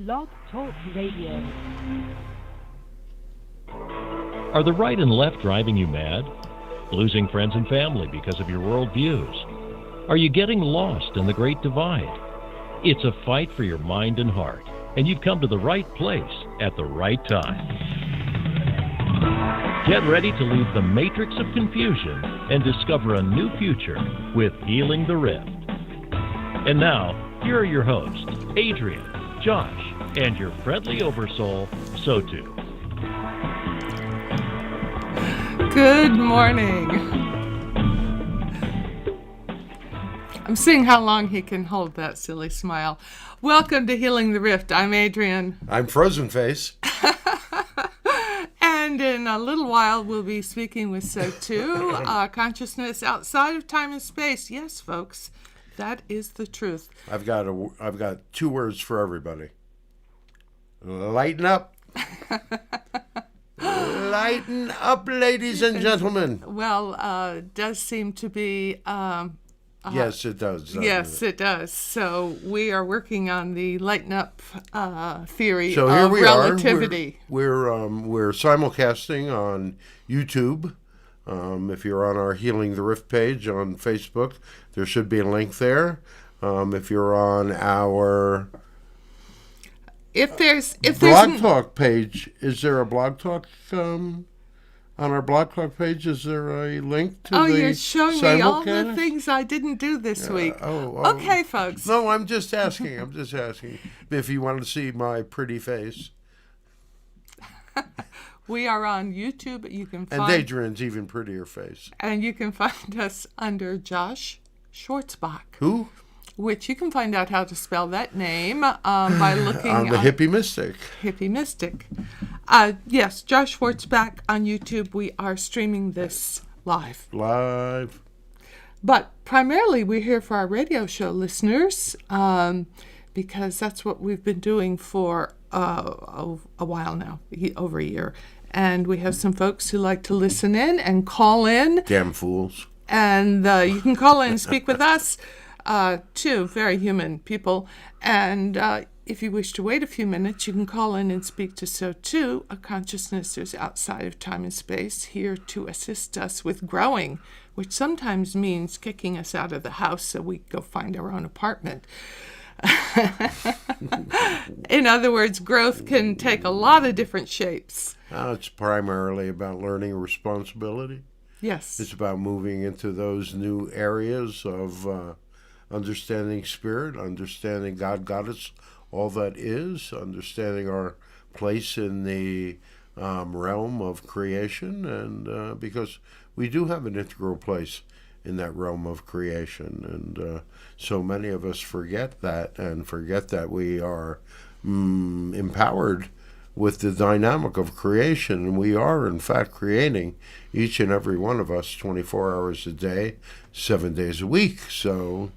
Blog Talk Radio. Are the right and left driving you mad? Losing friends and family because of your worldviews? Are you getting lost in the Great Divide? It's a fight for your mind and heart, and you've come to the right place at the right time. Get ready to leave the matrix of confusion and discover a new future with Healing the Rift. And now, here are your hosts, Adrian, Josh, and your friendly oversoul, SOTU. Good morning. I'm seeing how long he can hold that silly smile. Welcome to Healing the Rift. I'm Adrian. I'm Frozen Face. And in a little while, we'll be speaking with SOTU, consciousness outside of time and space. Yes, folks, that is the truth. I've got two words for everybody. Lighten up. Lighten up, ladies and gentlemen. Well, it does seem to be... yes, it does. Yes, it does. So we are working on the lighten up theory so of here we relativity. We're simulcasting on YouTube. If you're on our Healing the Rift page on Facebook, there should be a link there. If you're on our Blog Talk page, is there a Blog Talk on our Blog Talk page? Is there a link to the Oh, you're showing me all the simulcast? things I didn't do this week. Okay, folks. No, I'm just asking if you want to see my pretty face. We are on YouTube. You can find And Adrian's even prettier face. and you can find us under Josh Schwartzbach, Who? which you can find out how to spell that name by looking On the Hippie Mystic. Hippie Mystic. Yes, Josh Schwartzbach on YouTube. We are streaming this live. But primarily we're here for our radio show listeners because that's what we've been doing for a while now, over a year. And we have some folks who like to listen in and call in. Damn fools. And you can call in and speak with us, too, very human people. And if you wish to wait a few minutes, you can call in and speak to SOTU, a consciousness who's outside of time and space, here to assist us with growing, which sometimes means kicking us out of the house so we go find our own apartment. In other words, growth can take a lot of different shapes. It's primarily about learning responsibility. Yes. It's about moving into those new areas of understanding spirit, understanding God, Goddess, all that is, understanding our place in the realm of creation, and because we do have an integral place in that realm of creation, and so many of us forget that we are empowered with the dynamic of creation, and we are in fact creating, each and every one of us, 24 hours a day, 7 days a week. So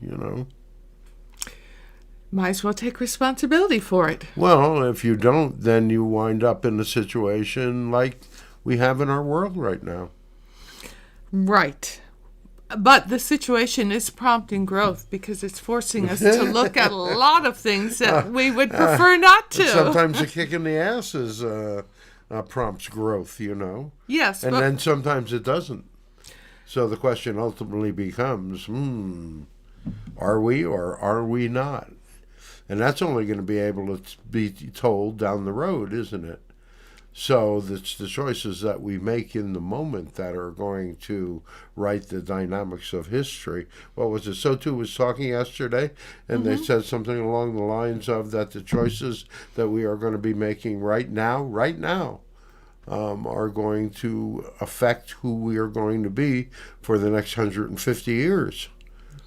Might as well take responsibility for it. well, if you don't, then you wind up in a situation like we have in our world right now. Right. But the situation is prompting growth because it's forcing us to look at a lot of things that we would prefer not to. Sometimes a kick in the ass prompts growth, Yes. and then sometimes it doesn't. So the question ultimately becomes, are we or are we not? And that's only going to be able to be told down the road, isn't it? So it's the choices that we make in the moment that are going to write the dynamics of history. What was it? SOTU was talking yesterday, and they said something along the lines of that the choices that we are going to be making right now, are going to affect who we are going to be for the next 150 years.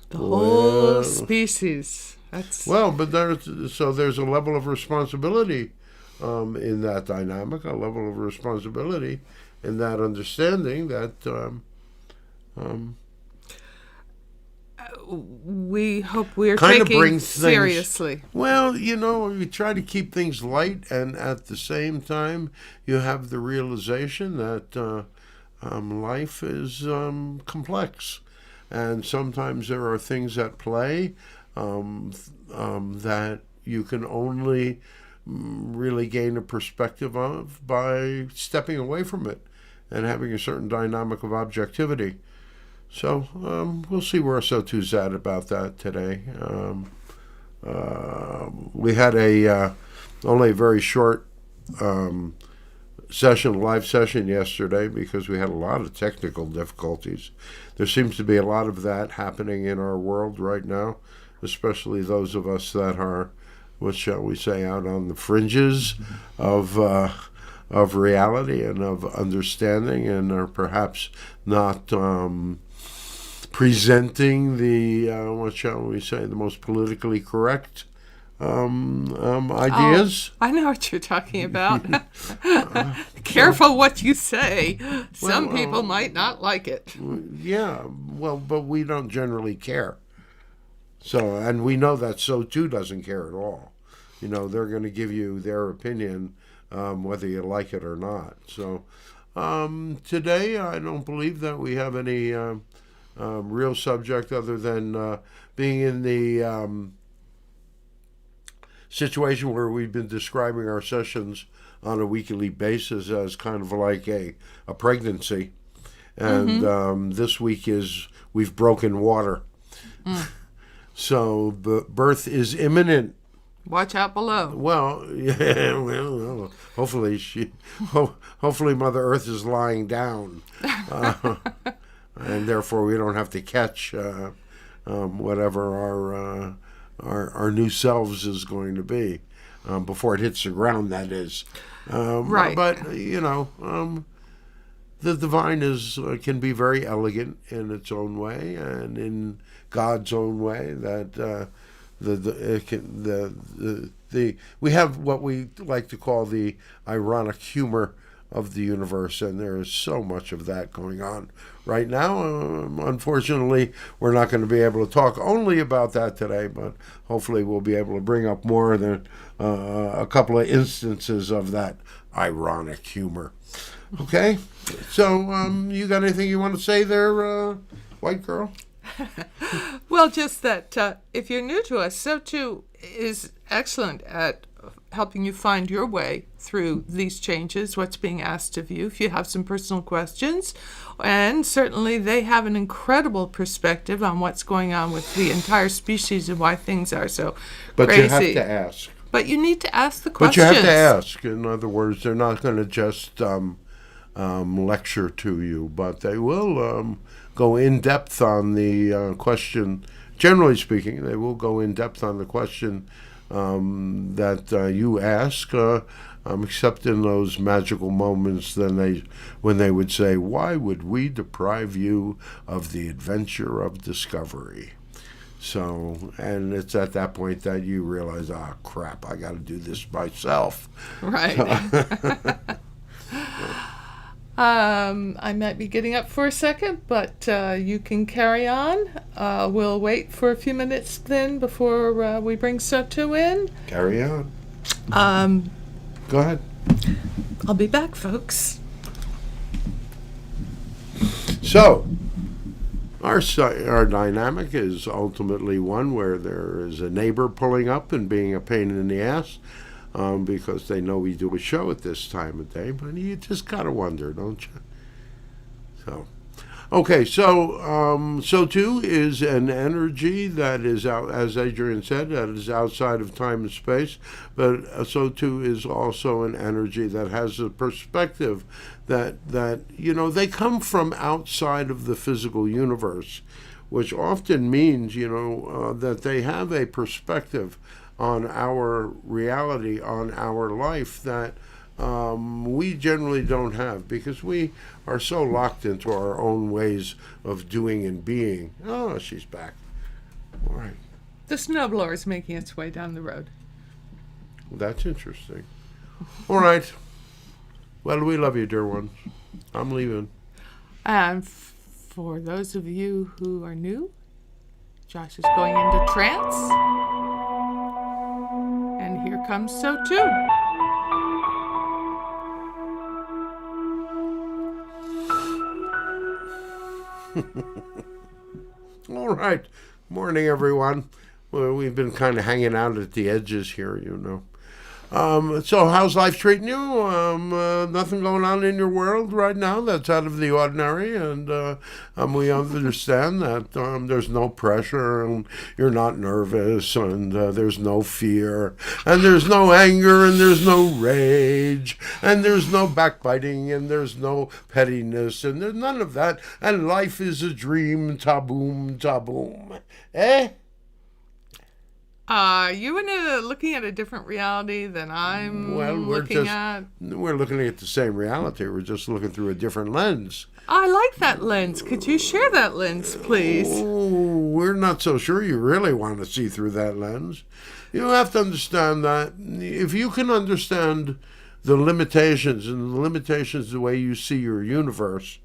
The whole species. But there's a level of responsibility in that dynamic, a level of responsibility in that understanding that we hope we're kind of taking brings seriously. Well, we try to keep things light, and at the same time, you have the realization that life is complex, and sometimes there are things at play that you can only really gain a perspective of by stepping away from it and having a certain dynamic of objectivity. So we'll see where SOTU's at about that today. We had only a very short live session yesterday because we had a lot of technical difficulties. There seems to be a lot of that happening in our world right now, especially those of us that are, what shall we say, out on the fringes of reality and of understanding, and are perhaps not presenting the what shall we say, the most politically correct ideas. Oh, I know what you're talking about. Careful what you say. Some people might not like it. Yeah, well, but we don't generally care. So, and we know that SOTU doesn't care at all. They're going to give you their opinion, whether you like it or not. So, today I don't believe that we have any real subject other than being in the situation where we've been describing our sessions on a weekly basis as kind of like a pregnancy. And this week we've broken water. So the birth is imminent. Watch out below. Well, yeah, well, hopefully Mother Earth is lying down. And therefore we don't have to catch whatever our new selves is going to be before it hits the ground, that is. Right. But, the divine can be very elegant in its own way and in God's own way. That we have what we like to call the ironic humor of the universe, and there is so much of that going on right now. Unfortunately, we're not going to be able to talk only about that today, but hopefully we'll be able to bring up more than a couple of instances of that ironic humor. Okay? So, you got anything you want to say there, white girl? Well, just that if you're new to us, SOTU is excellent at helping you find your way through these changes, what's being asked of you, if you have some personal questions. And certainly they have an incredible perspective on what's going on with the entire species and why things are so but crazy. You have to ask. But you need to ask the questions. But you have to ask. In other words, they're not going to just lecture to you, but they will go in depth on the question. Generally speaking, they will go in depth on the question that you ask, except in those magical moments when they would say, "Why would we deprive you of the adventure of discovery?" So, and it's at that point that you realize, crap, I got to do this myself. Right. I might be getting up for a second, but you can carry on. We'll wait for a few minutes then before we bring SOTU in. Carry on. Go ahead. I'll be back, folks. So, our dynamic is ultimately one where there is a neighbor pulling up and being a pain in the ass. Because they know we do a show at this time of day, but you just gotta wonder, don't you? So, okay, so SOTU is an energy that is out, as Adrian said, that is outside of time and space, but SOTU is also an energy that has a perspective that they come from outside of the physical universe, which often means, that they have a perspective on our reality, on our life that we generally don't have, because we are so locked into our own ways of doing and being. Oh, she's back. All right. The snowblower is making its way down the road. Well, that's interesting. All right. Well, we love you, dear ones. I'm leaving. And for those of you who are new, Josh is going into trance. And here comes SOTU. All right. Morning, everyone. Well, we've been kind of hanging out at the edges here, So how's life treating you? Nothing going on in your world right now that's out of the ordinary, and we understand that there's no pressure, and you're not nervous, and there's no fear, and there's no anger, and there's no rage, and there's no backbiting, and there's no pettiness, and there's none of that, and life is a dream, ta-boom, ta-boom. Eh? You looking at a different reality than I'm Well, looking at? We're looking at the same reality. We're just looking through a different lens. I like that lens. Could you share that lens, please? Oh, we're not so sure you really want to see through that lens. You have to understand that if you can understand the limitations the way you see your universe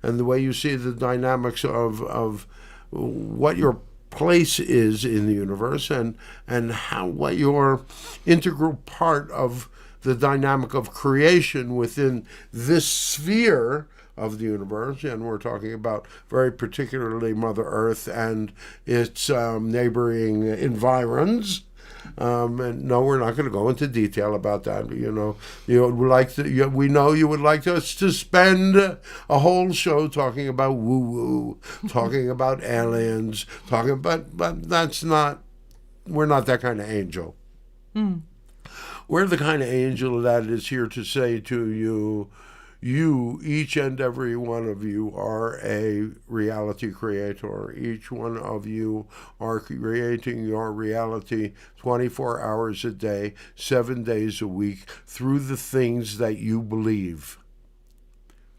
and the way you see the dynamics of what your place is in the universe and what your integral part of the dynamic of creation within this sphere of the universe, and we're talking about very particularly Mother Earth and its neighboring environs. And no, we're not going to go into detail about that. We know you would like us to spend a whole show talking about woo-woo, talking about aliens, but that's not. We're not that kind of angel. We're the kind of angel that is here to say to you, each and every one of you are a reality creator. Each one of you are creating your reality 24 hours a day, 7 days a week, through the things that you believe.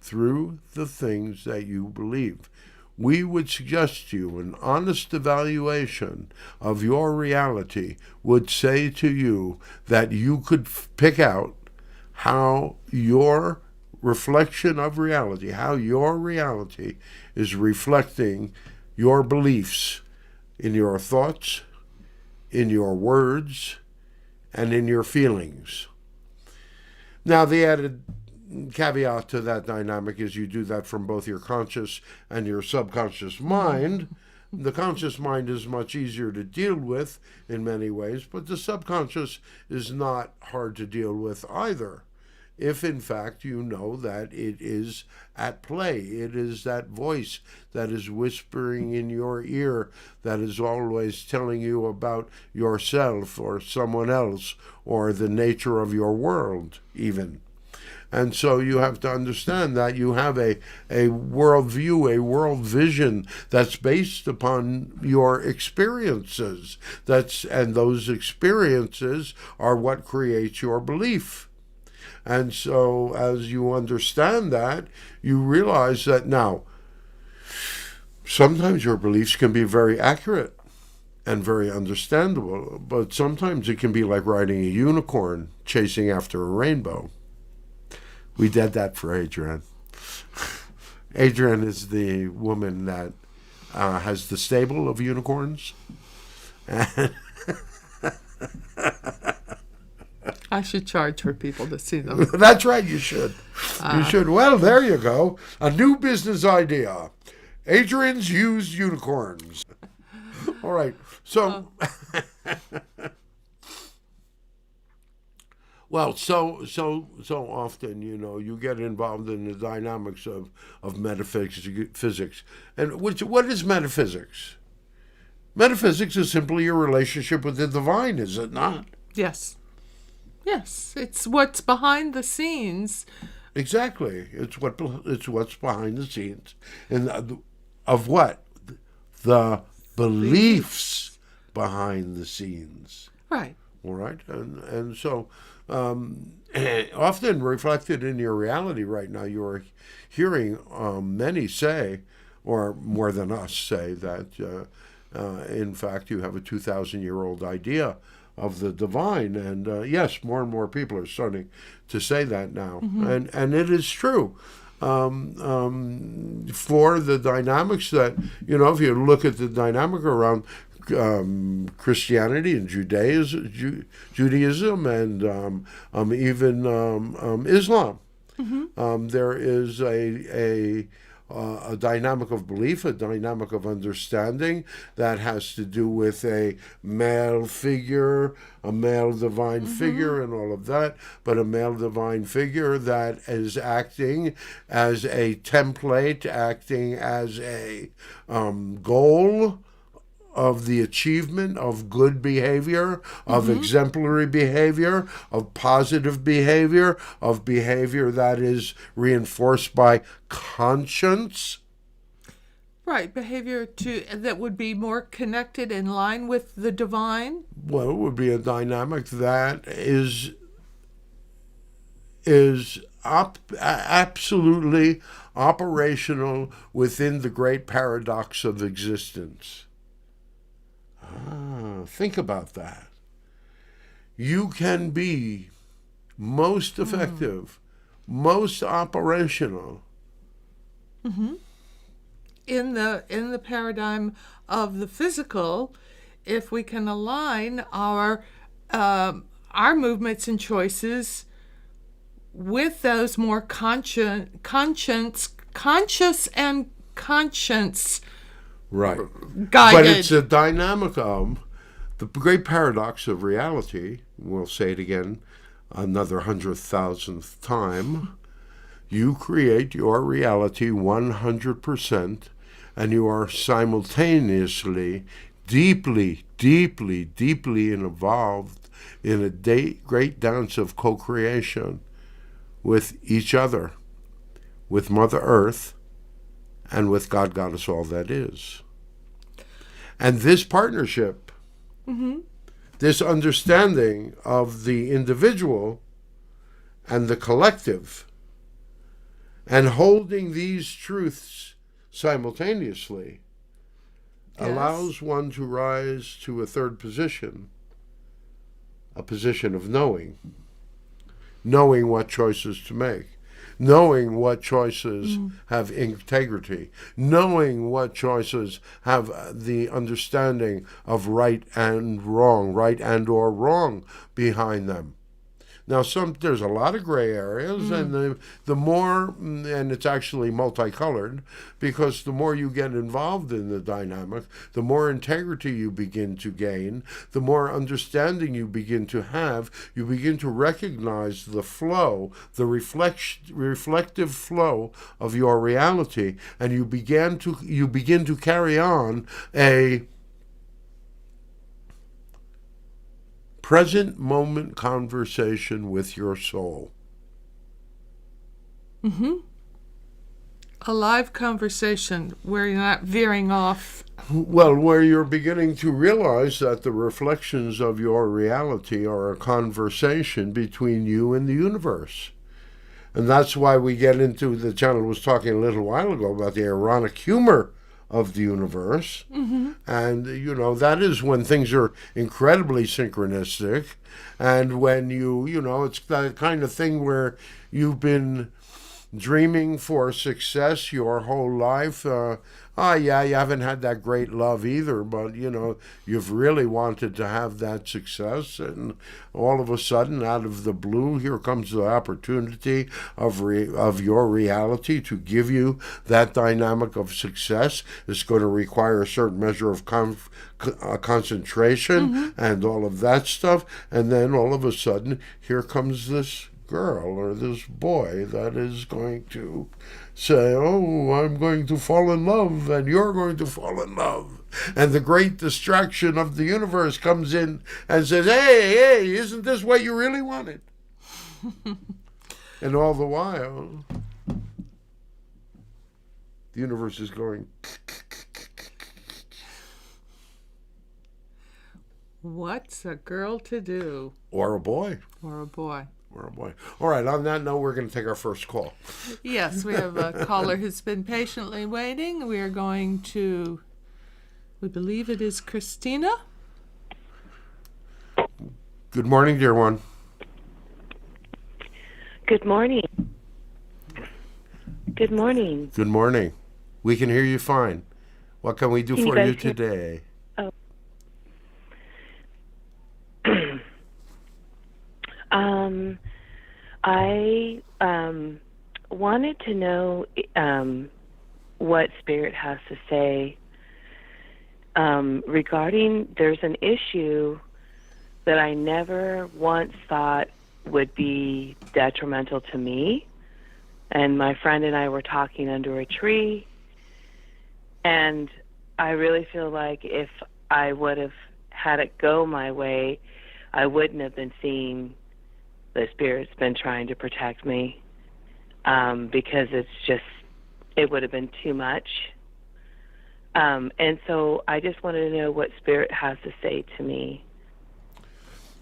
Through the things that you believe. We would suggest to you an honest evaluation of your reality would say to you that you could pick out how your reflection of reality, how your reality is reflecting your beliefs in your thoughts, in your words, and in your feelings. Now, the added caveat to that dynamic is you do that from both your conscious and your subconscious mind. The conscious mind is much easier to deal with in many ways, but the subconscious is not hard to deal with either. If in fact you know that it is at play, it is that voice that is whispering in your ear, that is always telling you about yourself or someone else or the nature of your world even. And so you have to understand that you have a worldview, a world vision that's based upon your experiences. And those experiences are what creates your belief. And so as you understand that, you realize that now, sometimes your beliefs can be very accurate and very understandable, but sometimes it can be like riding a unicorn chasing after a rainbow. We did that for Adrienne. Adrienne is the woman that has the stable of unicorns. I should charge for people to see them. That's right, you should. You should. Well, there you go. A new business idea. Adrienne's used unicorns. All right. So, well, so often, you get involved in the dynamics of metaphysics. And what is metaphysics? Metaphysics is simply your relationship with the divine, is it not? Yes. Yes, it's what's behind the scenes. Exactly. It's what's behind the scenes. And of what? The beliefs behind the scenes. Right. All right. And so often reflected in your reality right now, you're hearing many say, or more than us say, that in fact you have a 2,000-year-old idea of the divine, and yes, more and more people are starting to say that now, and it is true. For the dynamics that if you look at the dynamic around Christianity and Judaism, and even Islam, there is a a dynamic of belief, a dynamic of understanding that has to do with a male figure, a male divine figure, and all of that, but a male divine figure that is acting as a template, acting as a goal of the achievement of good behavior, of exemplary behavior, of positive behavior, of behavior that is reinforced by conscience. Right, behavior that would be more connected in line with the divine. Well, it would be a dynamic that is absolutely operational within the great paradox of existence. Think about that. You can be most effective, most operational In the paradigm of the physical, if we can align our movements and choices with those more conscious and conscience right guided. But it's a dynamic of the great paradox of reality. We'll say it again another 100,000th time. You create your reality 100%, and you are simultaneously deeply involved in a great dance of co-creation with each other, with Mother Earth, and with God, Goddess, all that is. And this partnership, this understanding of the individual and the collective, and holding these truths simultaneously, allows one to rise to a third position, a position of knowing what choices to make, knowing what choices have integrity, knowing what choices have the understanding of right and or wrong behind them. Now, there's a lot of gray areas, and the more, and it's actually multicolored, because the more you get involved in the dynamic, the more integrity you begin to gain, the more understanding you begin to have. You begin to recognize the flow, the reflective flow of your reality, and you begin to carry on a present moment conversation with your soul. A live conversation where you're not veering off. Well, where you're beginning to realize that the reflections of your reality are a conversation between you and the universe. And that's why we get into, the channel was talking a little while ago about the ironic humor of the universe. And, that is when things are incredibly synchronistic. And when it's that kind of thing where you've been dreaming for success your whole life. You haven't had that great love either, but, you've really wanted to have that success. And all of a sudden, out of the blue, here comes the opportunity of your reality to give you that dynamic of success. It's going to require a certain measure of concentration and all of that stuff. And then all of a sudden, here comes this girl or this boy that is going to say, oh, I'm going to fall in love, and you're going to fall in love. And the great distraction of the universe comes in and says, hey, isn't this what you really wanted? And all the while, the universe is going, what's a girl to do? or a boy. Or a boy. Or a boy. All right, on that note, we're going to take our first call. Yes, we have a caller who's been patiently waiting. We are going to, we believe it is Christina. Good morning, dear one. Good morning. Good morning. Good morning. We can hear you fine. What can we do for you today? I wanted to know what Spirit has to say regarding there's an issue that I never once thought would be detrimental to me. And my friend and I were talking under a tree, and I really feel like if I would have had it go my way, I wouldn't have been seeing the Spirit's been trying to protect me, because it would have been too much. And so I just wanted to know what Spirit has to say to me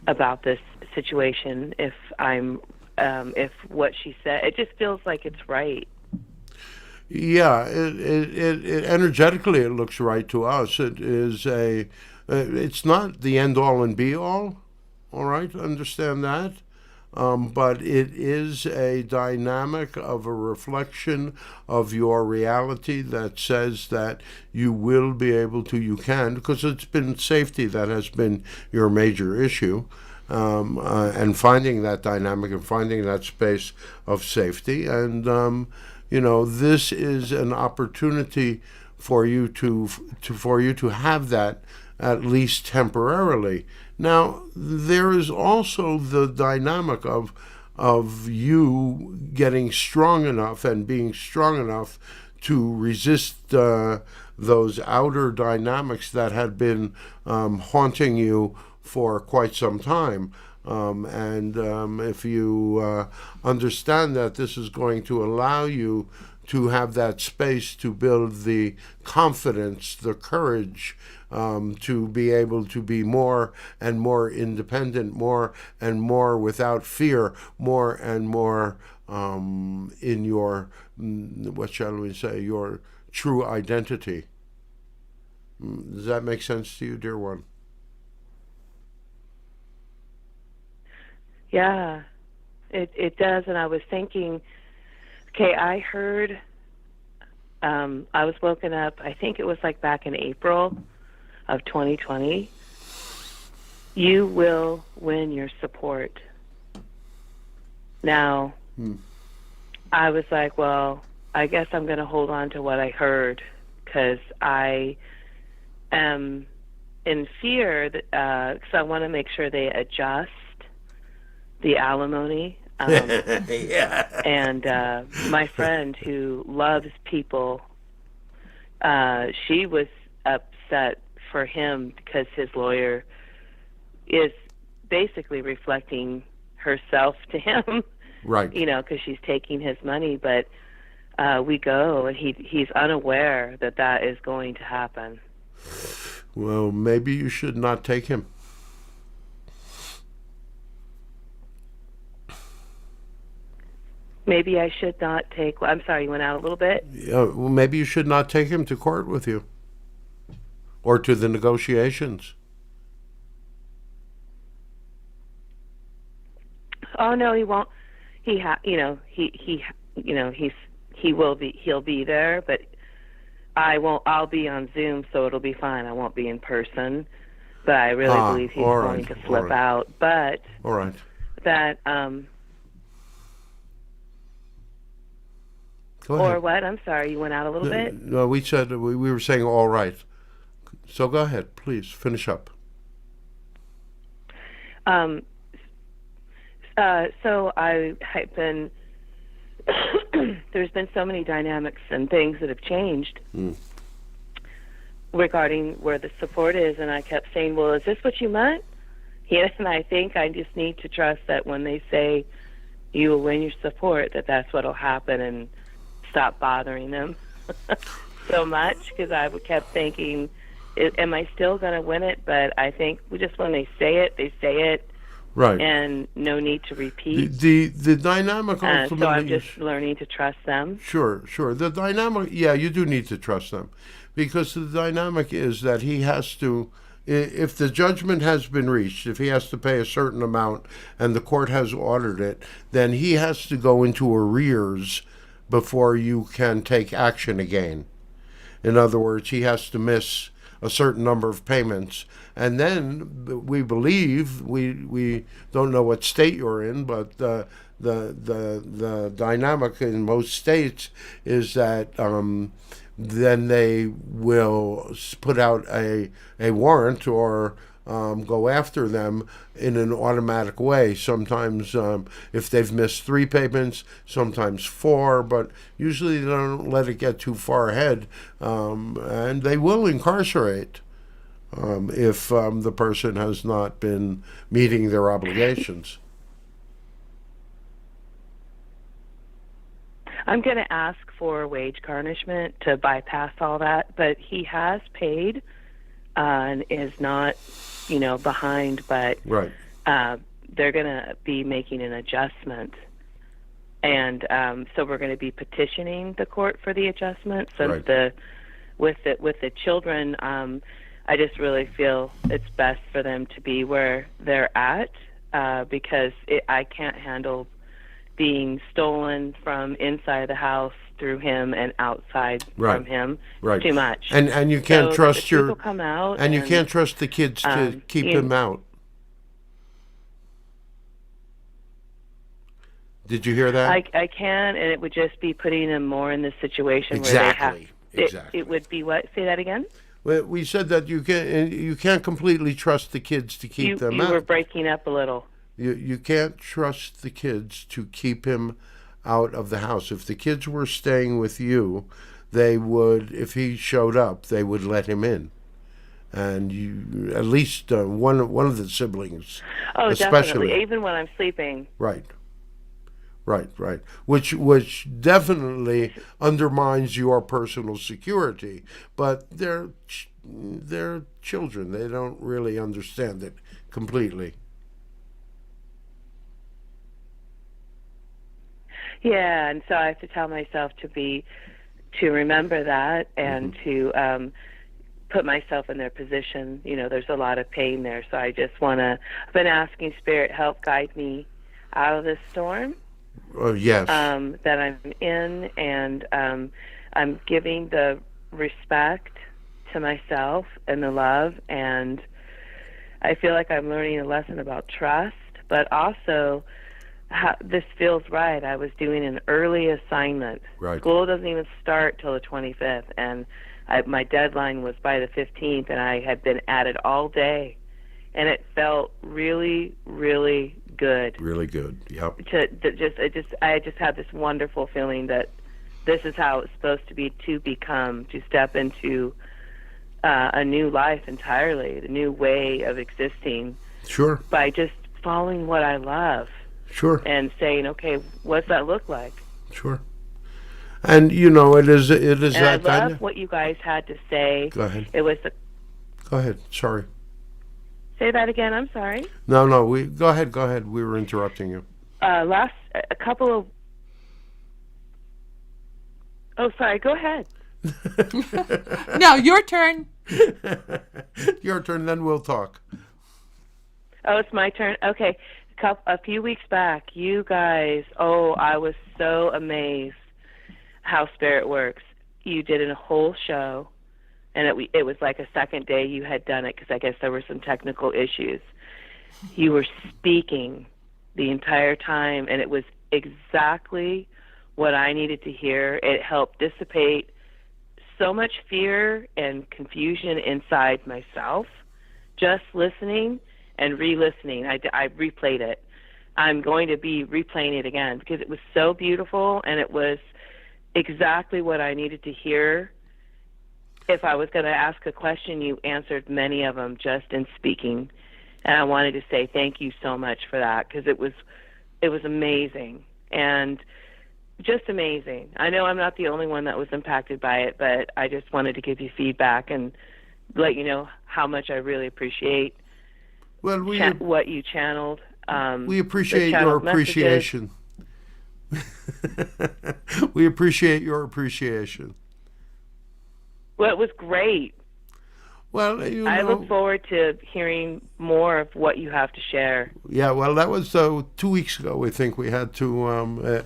about this situation. If what she said, it just feels like it's right. Yeah, it energetically it looks right to us. It is it's not the end all and be all right, understand that. But it is a dynamic of a reflection of your reality that says that you will be able to, you can, because it's been safety that has been your major issue. And finding that dynamic and finding that space of safety. And, this is an opportunity for you to have that at least temporarily. Now, there is also the dynamic of you getting strong enough and being strong enough to resist those outer dynamics that had been haunting you for quite some time. If you understand that this is going to allow you to have that space to build the confidence, the courage, to be able to be more and more independent, more and more without fear, more and more in your, what shall we say, your true identity. Does that make sense to you, dear one? Yeah, it does. And I was thinking, okay, I heard, I was woken up, I think it was like back in April of 2020. You will win your support. Now, I was like, well, I guess I'm going to hold on to what I heard, because I am in fear that, so I want to make sure they adjust the alimony. Yeah. And my friend who loves people, she was upset for him because his lawyer is basically reflecting herself to him. Right. Because she's taking his money. But we go, and he's unaware that is going to happen. Well, maybe you should not take him. Maybe I should not take... I'm sorry, you went out a little bit? Well, maybe you should not take him to court with you. Or to the negotiations. Oh, no, he won't. He'll be there, but I won't. I'll be on Zoom, so it'll be fine. I won't be in person. But I really believe he's going to slip out. But... All right. That... Or what? I'm sorry, you went out a little bit? No, we said we were saying all right. So go ahead, please finish up. So I have been. There's been so many dynamics and things that have changed regarding where the support is, and I kept saying, "Well, is this what you meant?" And I think I just need to trust that when they say you will win your support, that's what'll happen, and stop bothering them so much, because I kept thinking, am I still going to win it? But I think just when they say it, right, and no need to repeat. The dynamic ultimately. So I'm just learning to trust them. Sure. The dynamic, yeah, you do need to trust them, because the dynamic is that he has to, if the judgment has been reached, if he has to pay a certain amount and the court has ordered it, then he has to go into arrears before you can take action again. In other words, he has to miss a certain number of payments, and then we believe, we don't know what state you're in, but the dynamic in most states is that then they will put out a warrant or go after them in an automatic way. Sometimes if they've missed 3 payments, sometimes 4, but usually they don't let it get too far ahead, and they will incarcerate if the person has not been meeting their obligations. I'm going to ask for wage garnishment to bypass all that, but he has paid and is not, behind, but Right. They're going to be making an adjustment. And so we're going to be petitioning the court for the adjustment. So Right. with the children, I just really feel it's best for them to be where they're at because I can't handle being stolen from inside the house through him and outside from him. Right. It's too much. And you can't So trust if people come out and you can't trust the kids to keep him out. Did you hear that? I can, and it would just be putting them more in this situation where Exactly. they have. Exactly. It would be what? Say that again. Well, we said that you can't completely trust the kids to keep them out. You were breaking up a little. You can't trust the kids to keep him out of the house. If the kids were staying with you, they would, if he showed up, they would let him in. And you, at least one of the siblings, Oh, especially. definitely. Even when I'm sleeping. Right. Which definitely undermines your personal security. But they're children. They don't really understand it completely. Yeah, and so I have to tell myself to remember that and to put myself in their position. There's a lot of pain there, so I've been asking Spirit help guide me out of this storm. Yes. That I'm in, and I'm giving the respect to myself and the love, and I feel like I'm learning a lesson about trust, but also how this feels right. I was doing an early assignment. Right. School doesn't even start till the 25th, and my deadline was by the 15th, and I had been at it all day, and it felt really, really good. Really good. Yep. I just had this wonderful feeling that this is how it's supposed to be, to step into a new life entirely, a new way of existing. Sure. By just following what I love. Sure. And saying, okay, what's that look like? Sure. And it is and that. I love what you guys had to say. Go ahead. Go ahead. Sorry. Say that again. I'm sorry. No. Go ahead. We were interrupting you. A couple of. Oh, sorry. Go ahead. No, your turn. Your turn. Then we'll talk. Oh, it's my turn. Okay. A few weeks back, you guys. Oh, I was so amazed how Spirit works. You did a whole show, and it was like a second day you had done it because I guess there were some technical issues. You were speaking the entire time, and it was exactly what I needed to hear. It helped dissipate so much fear and confusion inside myself, just listening and re-listening. I replayed it. I'm going to be replaying it again because it was so beautiful, and it was exactly what I needed to hear. If I was going to ask a question, you answered many of them just in speaking, and I wanted to say thank you so much for that because it was amazing and just amazing. I know I'm not the only one that was impacted by it, but I just wanted to give you feedback and let you know how much I really appreciate what you channeled. We appreciate your appreciation. We appreciate your appreciation. Well, it was great. Well, I look forward to hearing more of what you have to share. Yeah, well, that was 2 weeks ago. We think we had to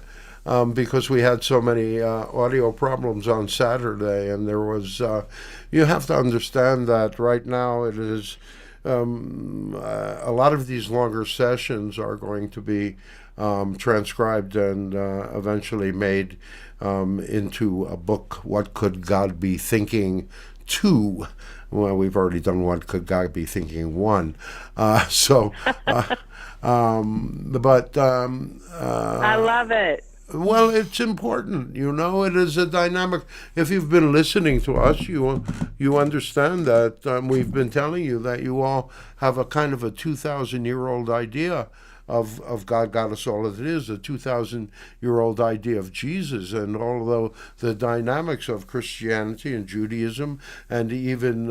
because we had so many audio problems on Saturday, and there was. You have to understand that right now it is a lot of these longer sessions are going to be transcribed and eventually made into a book, What Could God Be Thinking 2? Well, we've already done What Could God Be Thinking 1. I love it. Well, it's important, it is a dynamic. If you've been listening to us, you understand that we've been telling you that you all have a kind of a 2,000-year-old idea of God got us all as it is, a 2,000-year-old idea of Jesus. And although the dynamics of Christianity and Judaism and even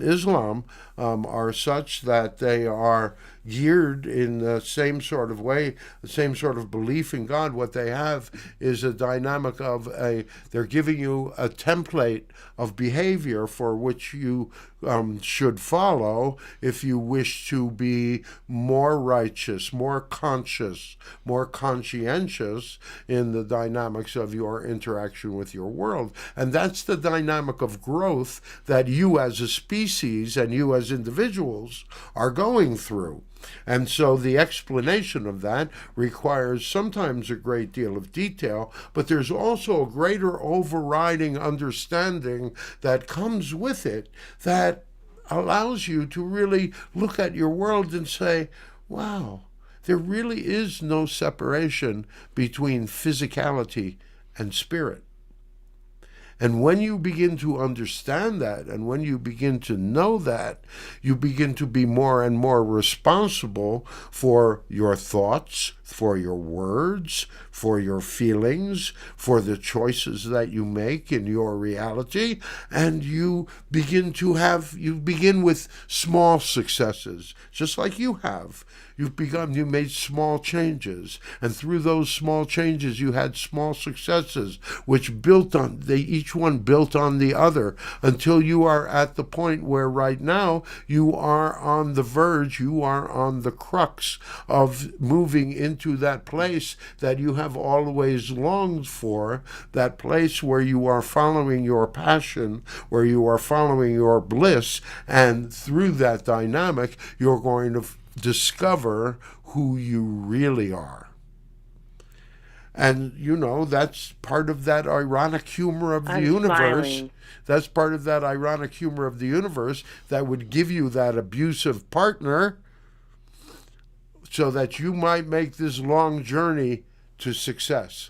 Islam are such that they are geared in the same sort of way, the same sort of belief in God, what they have is a dynamic of they're giving you a template of behavior for which you should follow if you wish to be more righteous, more conscious, more conscientious in the dynamics of your interaction with your world. And that's the dynamic of growth that you as a species and you as individuals are going through. And so the explanation of that requires sometimes a great deal of detail, but there's also a greater overriding understanding that comes with it that allows you to really look at your world and say, wow, there really is no separation between physicality and spirit. And when you begin to understand that, and when you begin to know that, you begin to be more and more responsible for your thoughts, for your words, for your feelings, for the choices that you make in your reality. And you begin with small successes, just like you have. You made small changes, and through those small changes you had small successes, which each one built on the other, until you are at the point where right now you are on the verge, you are on the crux of moving into that place that you have always longed for, that place where you are following your passion, where you are following your bliss, and through that dynamic you're going to discover who you really are. And that's part of that ironic humor of the universe. Smiling. That's part of that ironic humor of the universe that would give you that abusive partner so that you might make this long journey to success.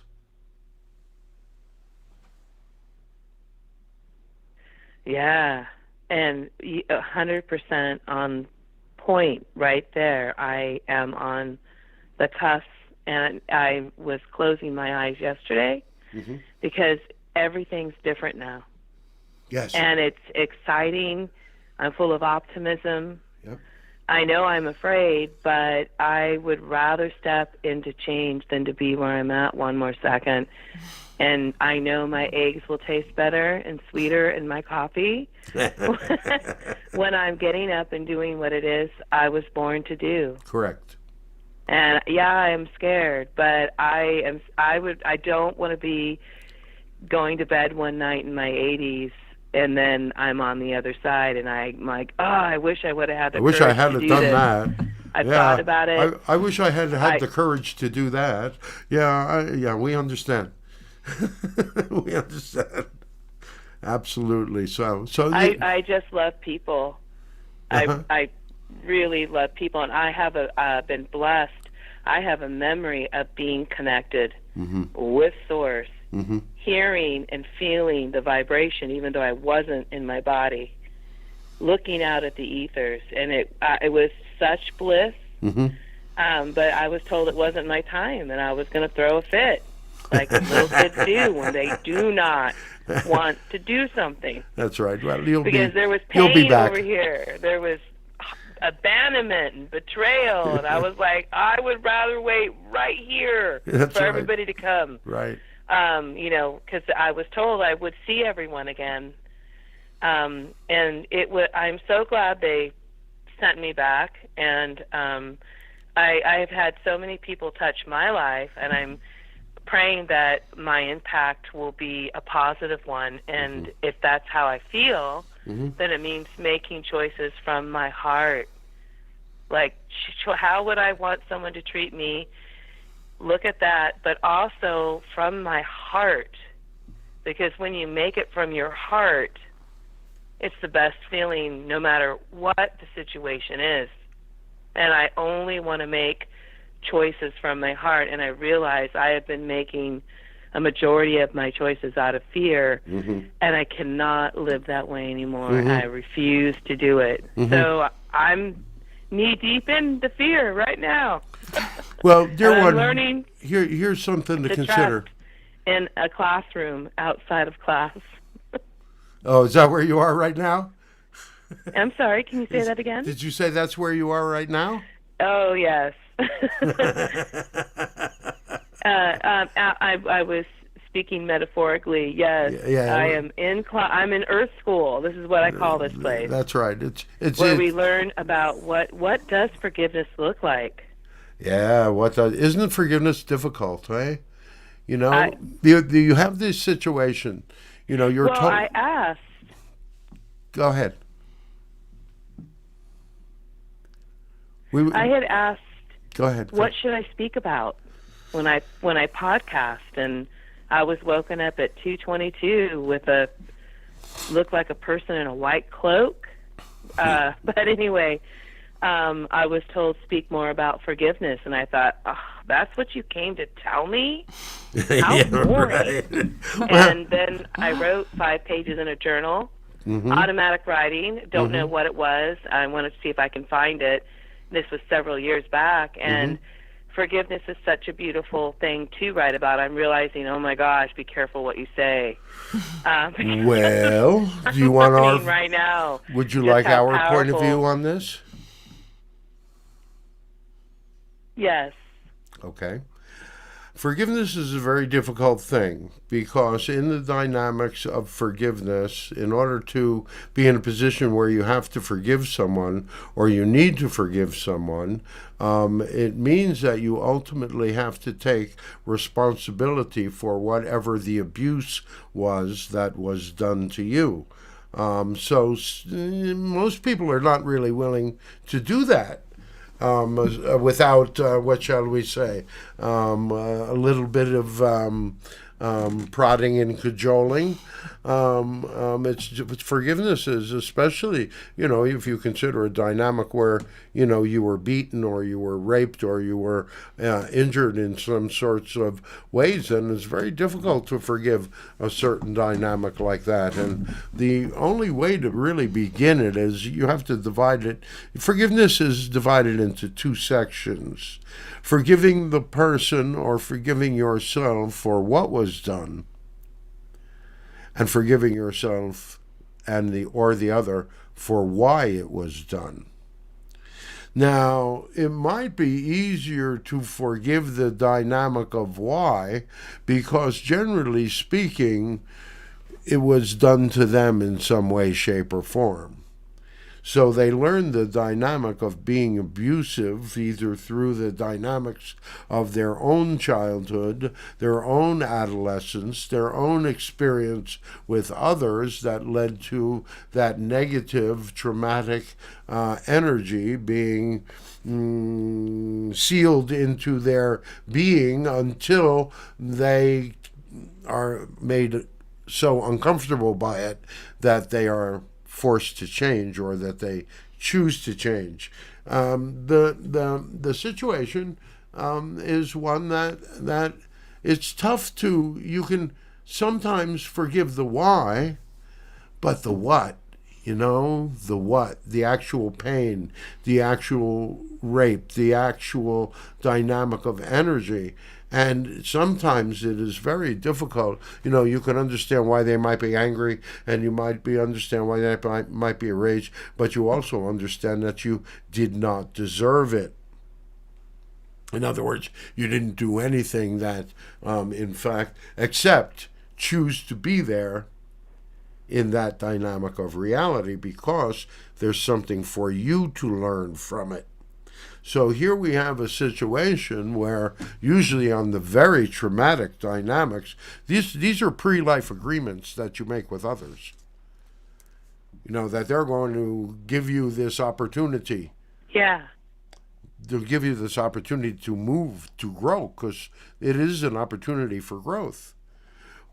Yeah, and 100% on point right there. I am on the cusp, and I was closing my eyes yesterday because everything's different now. Yes. And it's exciting. I'm full of optimism. Yep. I know I'm afraid, but I would rather step into change than to be where I'm at one more second. And I know my eggs will taste better and sweeter in my coffee when I'm getting up and doing what it is I was born to do. Correct. And yeah, I am scared, but I don't want to be going to bed one night in my 80s and then I'm on the other side and I'm like, oh, I wish I would have had the courage to do this. I wish I hadn't done that. I thought about it. I wish I had the courage to do that. Yeah, we understand. We understand. Absolutely. So I just love people. I really love people, and I have been blessed. I have a memory of being connected with Source, hearing and feeling the vibration, even though I wasn't in my body, looking out at the ethers, and it was such bliss. But I was told it wasn't my time, and I was going to throw a fit, like little kids do when they do not want to do something. That's right. Well, there was pain over here. There was abandonment and betrayal, and I was like, I would rather wait right here for everybody to come. Right. Because I was told I would see everyone again, and I'm so glad they sent me back, and I've had so many people touch my life, and I'm praying that my impact will be a positive one, and if that's how I feel, then it means making choices from my heart. Like, how would I want someone to treat me? Look at that, but also from my heart. Because when you make it from your heart, it's the best feeling no matter what the situation is. And I only want to make choices from my heart, and I realize I have been making a majority of my choices out of fear, and I cannot live that way anymore. I refuse to do it. So I'm knee-deep in the fear right now. Well, dear I'm one, learning here's something to to consider. trust in a classroom outside of class. Oh, is that where you are right now? I'm sorry, can you say that again? Did you say that's where you are right now? Oh, yes. I was speaking metaphorically. Yes, Yeah. I am I'm in Earth School. This is what I call this place, That's right. It's where we learn about what does forgiveness look like. Yeah, isn't forgiveness difficult, eh? You know, you have this situation. You know, you're told. I asked. Go ahead. I had asked. Go ahead. What should I speak about when I podcast? And I was woken up at 2:22 with looked like a person in a white cloak. But anyway, I was told speak more about forgiveness, and I thought, oh, that's what you came to tell me? How boring. Right. And then I wrote 5 pages in a journal, automatic writing. Don't know what it was. I wanted to see if I can find it. This was several years back, and forgiveness is such a beautiful thing to write about. I'm realizing, oh my gosh, be careful what you say. Well, do you want our right now? Would you just like how our point of powerful- view on this? Yes. Okay. Forgiveness is a very difficult thing because in the dynamics of forgiveness, in order to be in a position where you have to forgive someone or you need to forgive someone, it means that you ultimately have to take responsibility for whatever the abuse was that was done to you. So most people are not really willing to do that. Without, what shall we say, a little bit of prodding and cajoling. Forgiveness is especially, if you consider a dynamic where, you were beaten or you were raped or you were injured in some sorts of ways, then it's very difficult to forgive a certain dynamic like that. And the only way to really begin it is you have to divide it. Forgiveness is divided into 2 sections. Forgiving the person or forgiving yourself for what was done, and forgiving yourself and the other for why it was done. Now, it might be easier to forgive the dynamic of why, because generally speaking, it was done to them in some way, shape, or form. So they learn the dynamic of being abusive either through the dynamics of their own childhood, their own adolescence, their own experience with others that led to that negative, traumatic energy being sealed into their being until they are made so uncomfortable by it that they are forced to change or that they choose to change. The situation is one that it's tough to, you can sometimes forgive the why, but the what, the what, the actual pain, the actual rape, the actual dynamic of energy. And sometimes it is very difficult. You can understand why they might be angry, and you might understand why they might be enraged, but you also understand that you did not deserve it. In other words, you didn't do anything that, in fact, except choose to be there in that dynamic of reality because there's something for you to learn from it. So here we have a situation where usually on the very traumatic dynamics, these are pre-life agreements that you make with others. You know, that they're going to give you this opportunity. Yeah. They'll give you this opportunity to move, to grow, because it is an opportunity for growth.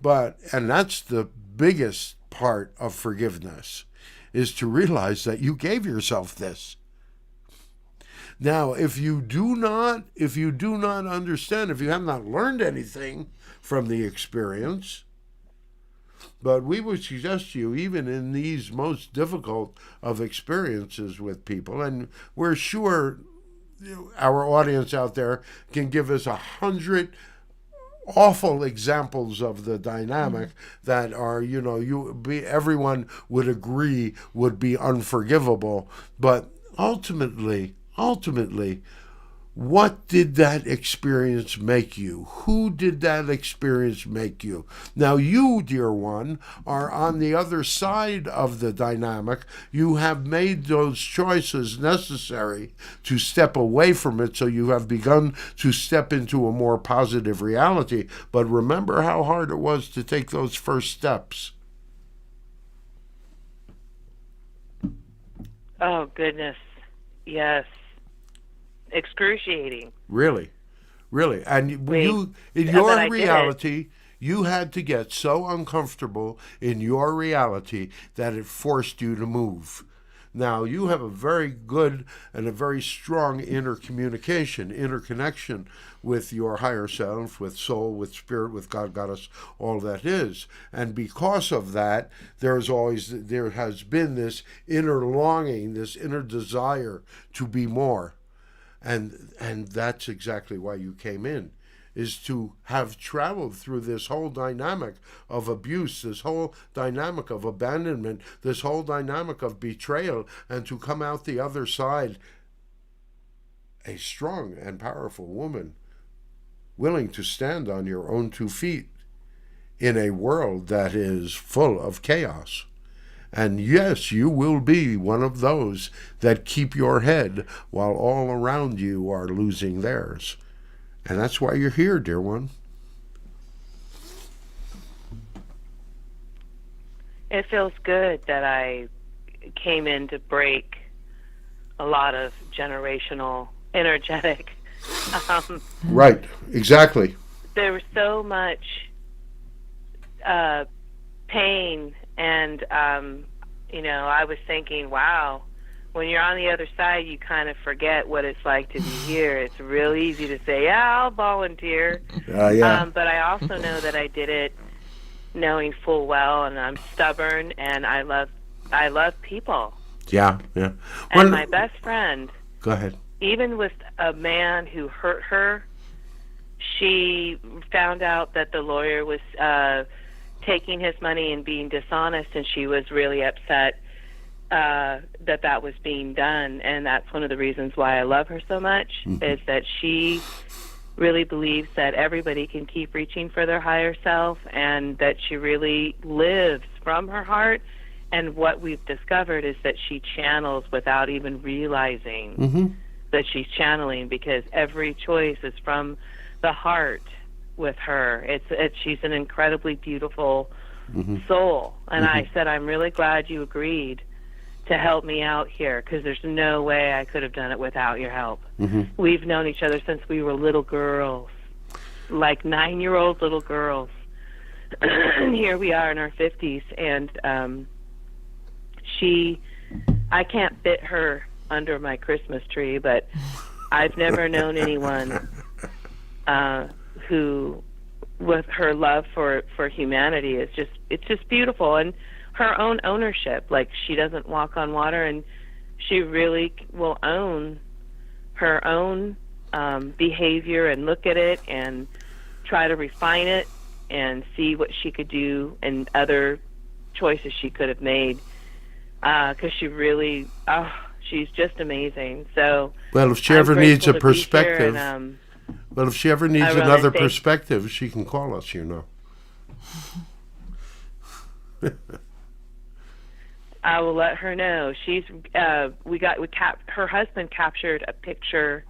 And that's the biggest part of forgiveness, is to realize that you gave yourself this. Now, if you do not understand, if you have not learned anything from the experience, but we would suggest to you, even in these most difficult of experiences with people, and we're sure our audience out there can give us 100 awful examples of the dynamic that are, everyone would agree would be unforgivable. But ultimately, what did that experience make you? Who did that experience make you? Now, you, dear one, are on the other side of the dynamic. You have made those choices necessary to step away from it, so you have begun to step into a more positive reality. But remember how hard it was to take those first steps. Oh, goodness. Yes. Excruciating. Really. And in but your I reality, you had to get so uncomfortable in your reality that it forced you to move. Now, you have a very good and a very strong interconnection with your higher self, with soul, with spirit, with God, Goddess, all that is. And because of that, there has been this inner longing, this inner desire to be more. And that's exactly why you came in, is to have traveled through this whole dynamic of abuse, this whole dynamic of abandonment, this whole dynamic of betrayal, and to come out the other side a strong and powerful woman, willing to stand on your own 2 feet in a world that is full of chaos. And yes, you will be one of those that keep your head while all around you are losing theirs. And that's why you're here, dear one. It feels good that I came in to break a lot of generational, energetic. Right, exactly. There was so much pain, and I was thinking, wow, when you're on the other side, you kind of forget what it's like to be here. It's real easy to say, yeah, I'll volunteer. Yeah. But I also know that I did it knowing full well, and I'm stubborn, and I love people. Yeah. And my best friend, go ahead. Even with a man who hurt her, she found out that the lawyer was taking his money and being dishonest, and she was really upset that was being done. And that's one of the reasons why I love her so much, is that she really believes that everybody can keep reaching for their higher self, and that she really lives from her heart. And what we've discovered is that she channels without even realizing that she's channeling, because every choice is from the heart with her. She's an incredibly beautiful soul. And I said, I'm really glad you agreed to help me out here, because there's no way I could have done it without your help. We've known each other since we were little girls, like 9-year-old little girls. And here we are in our 50s, and I can't fit her under my Christmas tree, but I've never known anyone who, with her love for humanity, it's just beautiful. And her own ownership, like, she doesn't walk on water, and she really will own her own behavior and look at it and try to refine it and see what she could do and other choices she could have made, because she really, she's just amazing. So, well, if she ever needs a perspective, if she ever needs another perspective, she can call us, I will let her know. Her husband captured a picture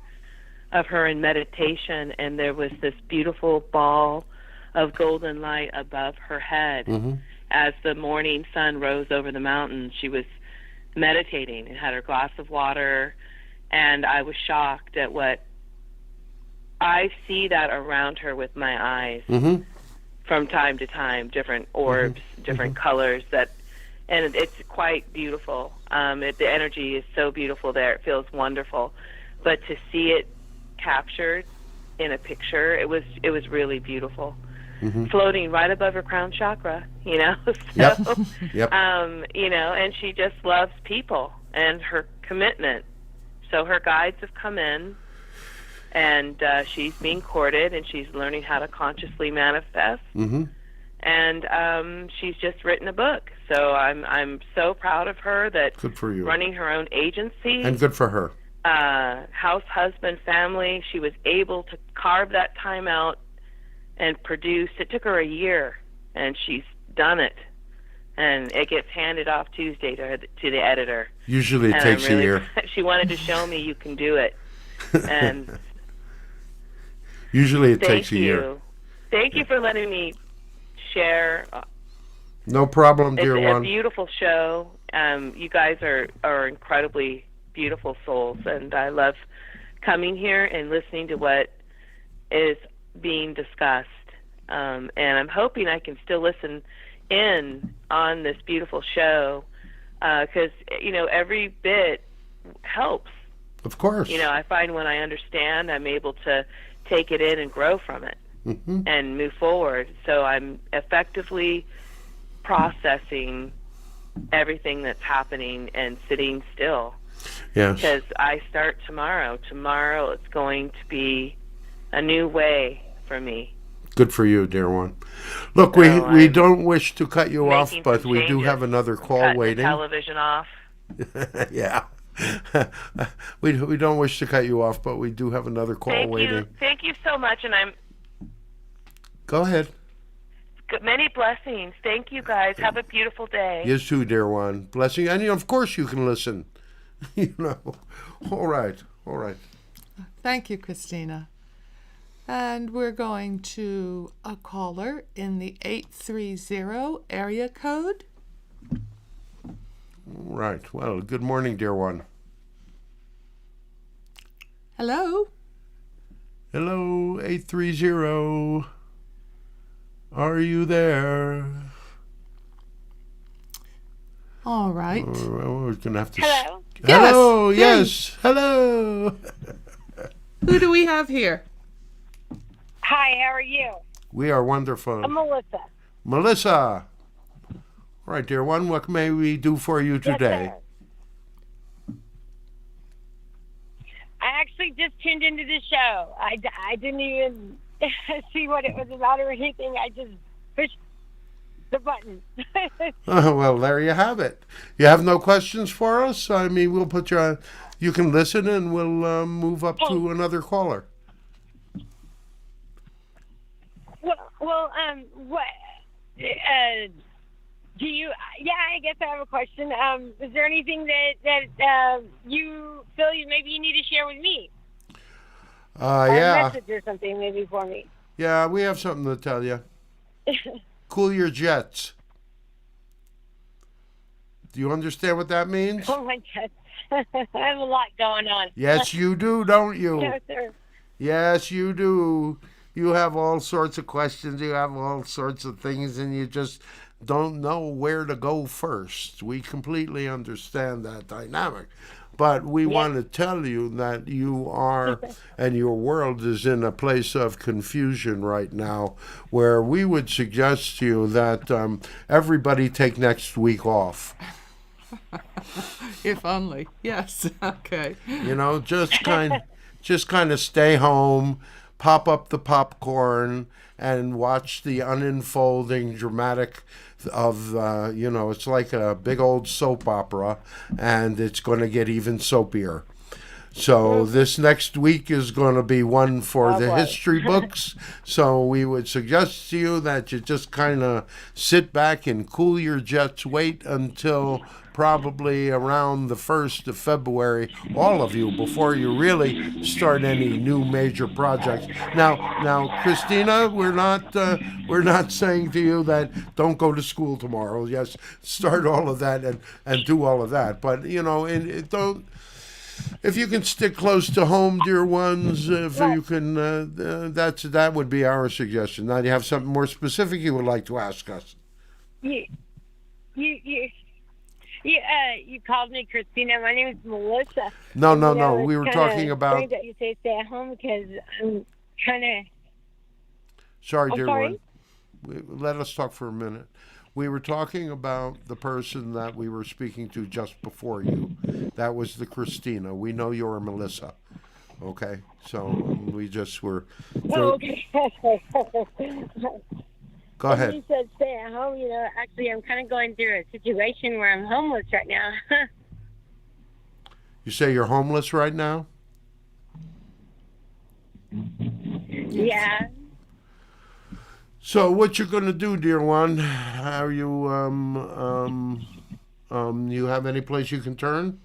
of her in meditation, and there was this beautiful ball of golden light above her head. as the morning sun rose over the mountains, she was meditating and had her glass of water, and I was shocked at what I see that around her with my eyes from time to time, different orbs, different colors and it's quite beautiful. The energy is so beautiful there. It feels wonderful. But to see it captured in a picture, it was really beautiful. Floating right above her crown chakra, you know. So, Yep. you know, and she just loves people and her commitment. So her guides have come in, and she's being courted, and she's learning how to consciously manifest. And she's just written a book. So I'm so proud of her that Good for you. running her own agency. And good for her. House, husband, family, she was able to carve that time out and produce. It took her a year, and she's done it. And it gets handed off Tuesday to the editor. Usually it And takes I'm really, a year. She wanted to show me you can do it. And Usually it thank takes a year. you. Thank you for letting me share. No problem, dear It's a one. beautiful show. You guys are incredibly beautiful souls, and I love coming here and listening to what is being discussed. And I'm hoping I can still listen in on this beautiful show, because, you know, every bit helps. Of course. You know, I find when I understand, I'm able to take it in and grow from it and move forward. So I'm effectively processing everything that's happening and sitting still. Yes. Because I start tomorrow. Tomorrow it's going to be a new way for me. Good for you, dear one. Look, So we I'm don't wish to cut you off, making but some we do changes. have another call Cutting waiting. the television off. Yeah. we don't wish to cut you off, but we do have another call waiting. Thank you so much, and I'm Go ahead. many blessings. Thank you, guys. Have a beautiful day. Yes, too, dear one. Blessing. And of course you can listen. You know. All right. Thank you, Christina. And we're going to a caller in the 830 area code. All right. Well, good morning, dear one. Hello? Hello, 830. Are you there? All right. Well, we're going to have to... Hello? Yes. Hello, Hey. yes. Hello. Who do we have here? Hi, how are you? We are wonderful. I'm Melissa. Melissa. All right, dear one, what may we do for you today? Yes, sir. I actually just tuned into the show. I didn't even see what it was about or anything. I just pushed the button. Well, there you have it. You have no questions for us? I mean, we'll put you on. You can listen, and we'll move up to another caller. Well, what? Do you? Yeah, I guess I have a question. Is there anything that you feel maybe you need to share with me? Or a Yeah. message or something maybe for me. Yeah, we have something to tell you. Cool your jets. Do you understand what that means? Oh my God, I have a lot going on. Yes, you do, don't you? No, sir. Yes, you do. You have all sorts of questions. You have all sorts of things, and you just don't know where to go first. We completely understand that dynamic. But we want to tell you that you are, and your world is in a place of confusion right now, where we would suggest to you that everybody take next week off. If only. Yes. Okay. You know, just kind of stay home, pop up the popcorn, and watch the unfolding dramatic of, it's like a big old soap opera, and it's going to get even soapier. So this next week is going to be one for Oh, the boy. history books. So we would suggest to you that you just kind of sit back and cool your jets. Wait until probably around the 1st of February, all of you, before you really start any new major projects. Now, Christina, we're not saying to you that don't go to school tomorrow. Yes, start all of that and do all of that. But don't. If you can stick close to home, dear ones, if you can, that would be our suggestion. Now, do you have something more specific you would like to ask us? You called me Christina. My name is Melissa. No. It's We were kinda talking about. strange that you say stay at home because I'm kind of. Sorry, I'm dear sorry? one. Let us talk for a minute. We were talking about the person that we were speaking to just before you. That was the Christina. We know you're Melissa. Okay, so we just were. Oh, okay. Go ahead. You said stay at home. Actually, I'm kind of going through a situation where I'm homeless right now. You say you're homeless right now? Yeah. So what you're going to do, dear one? Are you you have any place you can turn?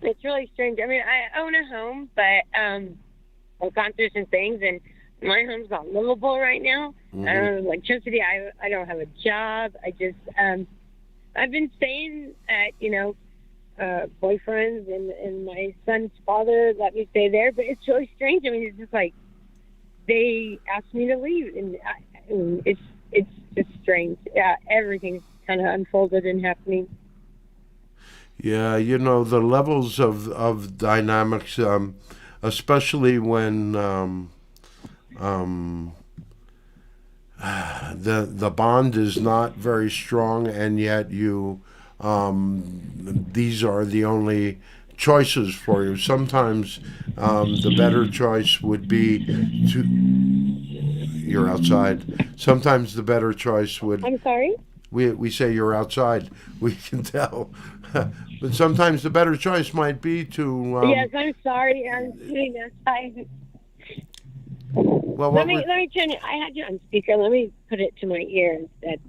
It's really strange. I mean, I own a home, but I've gone through some things, and my home's not livable right now. I don't have electricity. I don't have a job. I've been staying at boyfriends, and my son's father let me stay there, but it's really strange. I mean, it's just like they asked me to leave, and it's just strange. Yeah, everything's kind of unfolded and happening. Yeah, the levels of dynamics, especially when the bond is not very strong, and yet these are the only choices for you. Sometimes the better choice would be to. You're outside. Sometimes the better choice would. I'm sorry? We say you're outside. We can tell. But sometimes the better choice might be to. Yes, I'm sorry. I'm sitting outside. Well, let me turn it. I had you on speaker. Let me put it to my ear instead.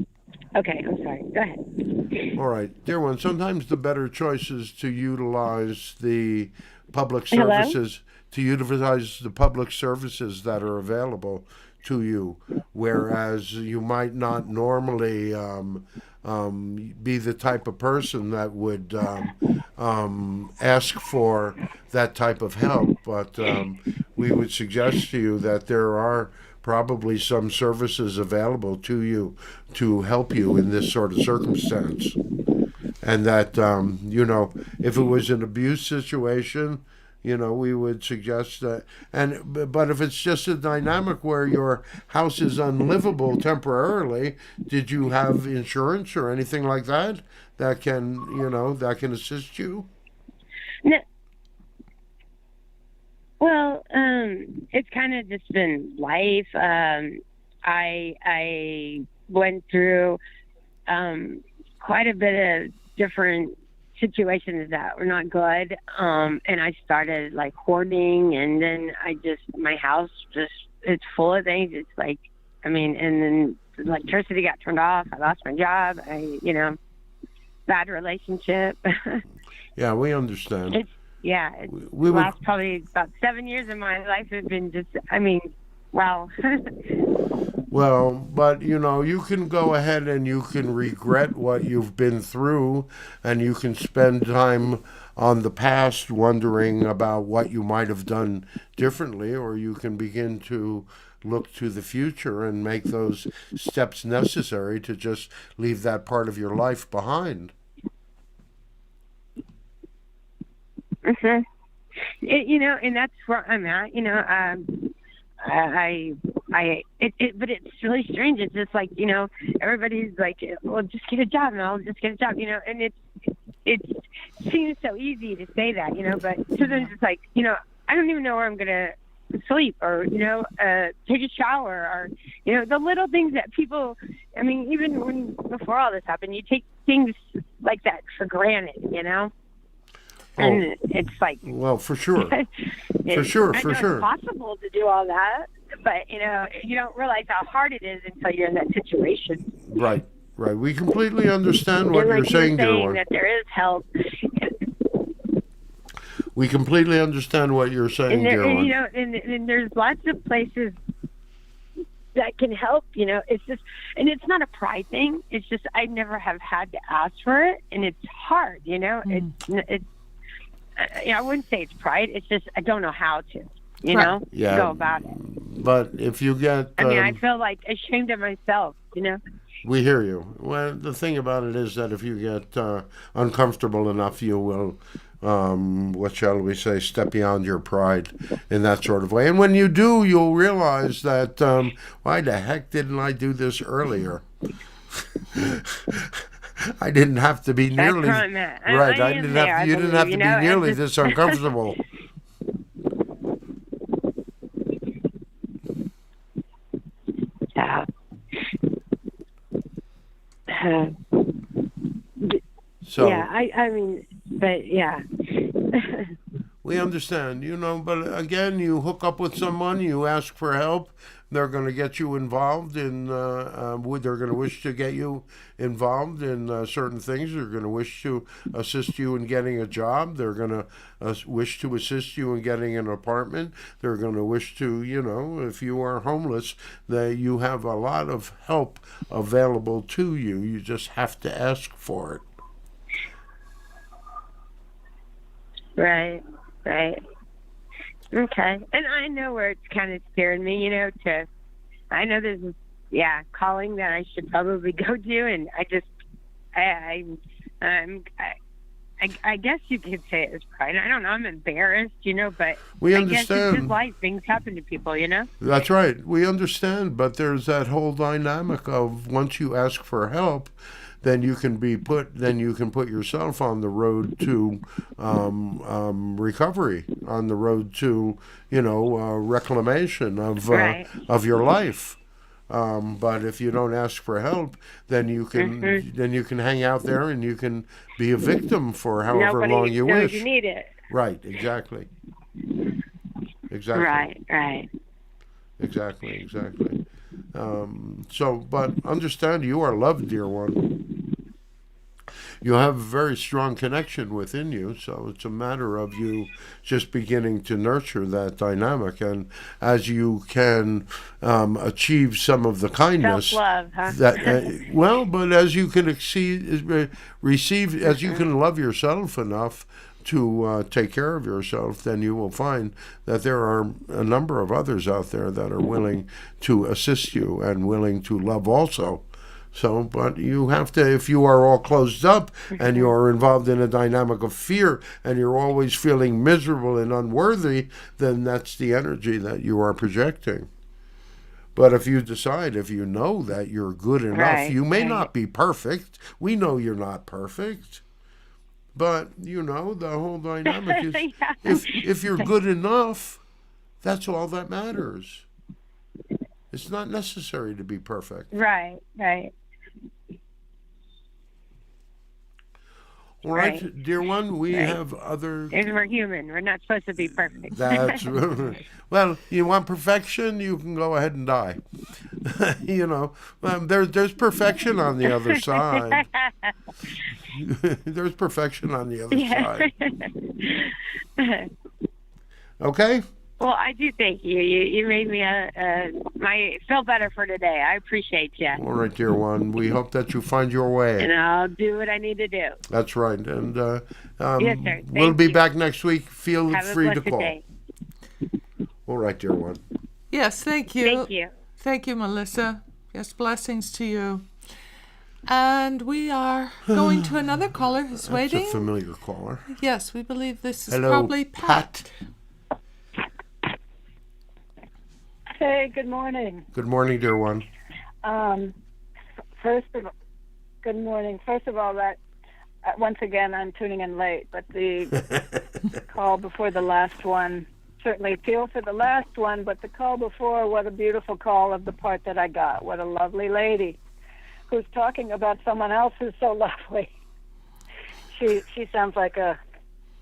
Okay, I'm sorry. Go ahead. All right, dear one. Sometimes the better choice is to utilize the public services. To utilize the public services that are available to you, whereas you might not normally be the type of person that would ask for that type of help. But we would suggest to you that there are probably some services available to you to help you in this sort of circumstance. And that, if it was an abuse situation, we would suggest that. But if it's just a dynamic where your house is unlivable temporarily, did you have insurance or anything like that can assist you? No. Well, it's kind of just been life. I went through quite a bit of different situations that were not good, and I started like hoarding, and then my house it's full of things. It's like, and then the electricity got turned off. I lost my job. Bad relationship. Yeah, we understand. The last probably about 7 years of my life have been just, wow. Well, but you can go ahead and you can regret what you've been through, and you can spend time on the past wondering about what you might have done differently, or you can begin to look to the future and make those steps necessary to just leave that part of your life behind. Mm-hmm. And that's where I'm at. But it's really strange. It's just like, everybody's like, well, just get a job, and I'll just get a job, and it seems so easy to say that, but sometimes it's like, I don't even know where I'm going to sleep, or, take a shower, or, the little things that people, even before all this happened, you take things like that for granted, you know. And it's like, well, for sure, I know sure. it's possible to do all that, but you know, you don't realize how hard it is until you're in that situation. Right. We completely understand what you're saying, dear one. That there is help. We completely understand what you're saying, dear one. You know, and there's lots of places that can help. You know, it's just, and it's not a pride thing. It's just I never have had to ask for it, and it's hard. You know, it's. You know, I wouldn't say it's pride. It's just I don't know how to. You know, go about it. But if you get, I mean, I feel like ashamed of myself. You know. We hear you. Well, the thing about it is that if you get uncomfortable enough, you will, what shall we say, step beyond your pride in that sort of way. And when you do, you'll realize that, why the heck didn't I do this earlier? I didn't have to be nearly right. You didn't have to be nearly this uncomfortable. Yeah. So yeah, I mean, but yeah. We understand, you know, but again, you hook up with someone, you ask for help, they're going to get you involved in, they're going to wish to get you involved in certain things. They're going to wish to assist you in getting a job. They're going to wish to assist you in getting an apartment. They're going to wish to, you know, if you are homeless, that you have a lot of help available to you. You just have to ask for it. Right. Okay. And I know where it's kind of scaring me, you know, I know there's this, calling that I should probably go do, and I guess you could say it was pride. I don't know, I'm embarrassed, you know, but we I understand. guess it's just life. Things happen to people, you know? That's right. We understand, but there's that whole dynamic of once you ask for help, then you can put yourself on the road to recovery, on the road to, you know, reclamation of your life. But if you don't ask for help, then you can hang out there and you can be a victim for however long you wish. You need it. Right. Exactly. Right. Exactly. But understand, you are loved, dear one. You have a very strong connection within you, so it's a matter of you just beginning to nurture that dynamic. And as you can achieve some of the kindness, self-love, huh? But as you can receive, as you can love yourself enough to take care of yourself, then you will find that there are a number of others out there that are willing to assist you and willing to love also. So, but you have to, if you are all closed up and you are involved in a dynamic of fear and you're always feeling miserable and unworthy, then that's the energy that you are projecting. But if you decide, if you know that you're good enough, you may not be perfect. We know you're not perfect. But, you know, the whole dynamic is if you're good enough, that's all that matters. It's not necessary to be perfect. Right. All right, dear one, we have other... And we're human. We're not supposed to be perfect. That's... Well, you want perfection, you can go ahead and die. You know, there's perfection on the other side. There's perfection on the other side. Okay? Well, I do thank you. You made me feel better for today. I appreciate you. All right, dear one. We hope that you find your way. And I'll do what I need to do. That's right. And yes, sir. We'll be back next week. Feel free to call. Day. All right, dear one. Yes, thank you. Thank you. Thank you, Melissa. Yes, blessings to you. And we are going to another caller who's waiting. That's a familiar caller. Yes, we believe this is Hello, probably Pat. Hey, good morning. Good morning, dear one. Good morning. First of all, that once again I'm tuning in late, but the call before the last one, certainly feel for the last one, but the call before, what a beautiful call of the part that I got. What a lovely lady. who's talking about someone else who's so lovely. She sounds like a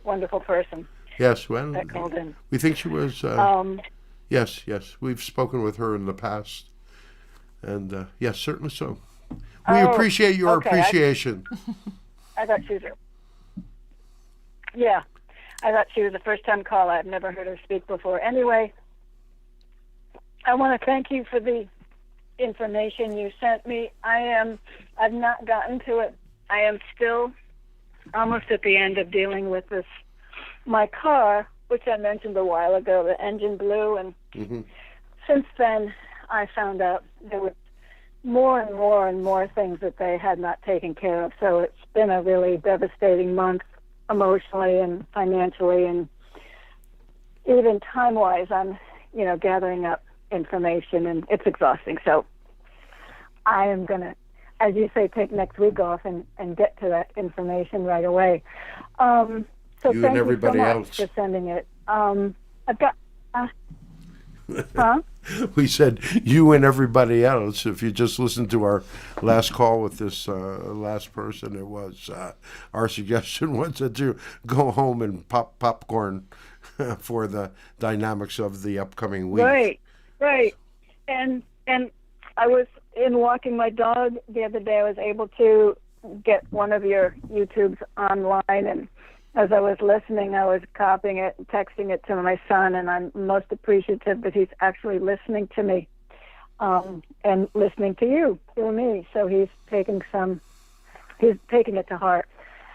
wonderful person Yes, well, that called in. we think she was. Yes, we've spoken with her in the past, and yes, certainly so. We appreciate your okay, appreciation. I thought she was. Yeah, I thought she was a first-time caller. I've never heard her speak before. Anyway, I want to thank you for the information you sent me. I've not gotten to it. I am still almost at the end of dealing with this. My car, which I mentioned a while ago, the engine blew, and since then I found out there were more and more and more things that they had not taken care of. So it's been a really devastating month emotionally and financially, and even time-wise. I'm, gathering up information, and it's exhausting. So I am going to, as you say, take next week off and get to that information right away. So You thank and everybody you so else. much for sending it. I've got, huh? We said you and everybody else. If you just listened to our last call with this last person, it was our suggestion was to go home and pop popcorn for the dynamics of the upcoming week. Right. And I was in walking my dog the other day. I was able to get one of your YouTubes online, and as I was listening, I was copying it and texting it to my son, and I'm most appreciative that he's actually listening to me and listening to you through me. So he's taking it to heart.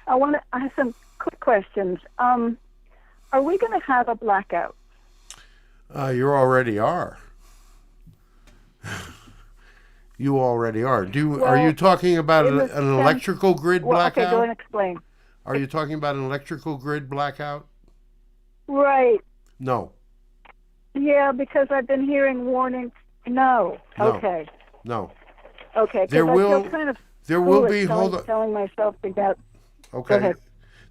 I have some quick questions. Are we going to have a blackout? You already are. You already are. Are you talking about an electrical grid blackout? Okay, go and explain. Are you talking about an electrical grid blackout? Right. No. Yeah, because I've been hearing warnings. No. Okay. No. Okay. There will. I feel kind of There will be. telling myself to get. Okay. Go ahead.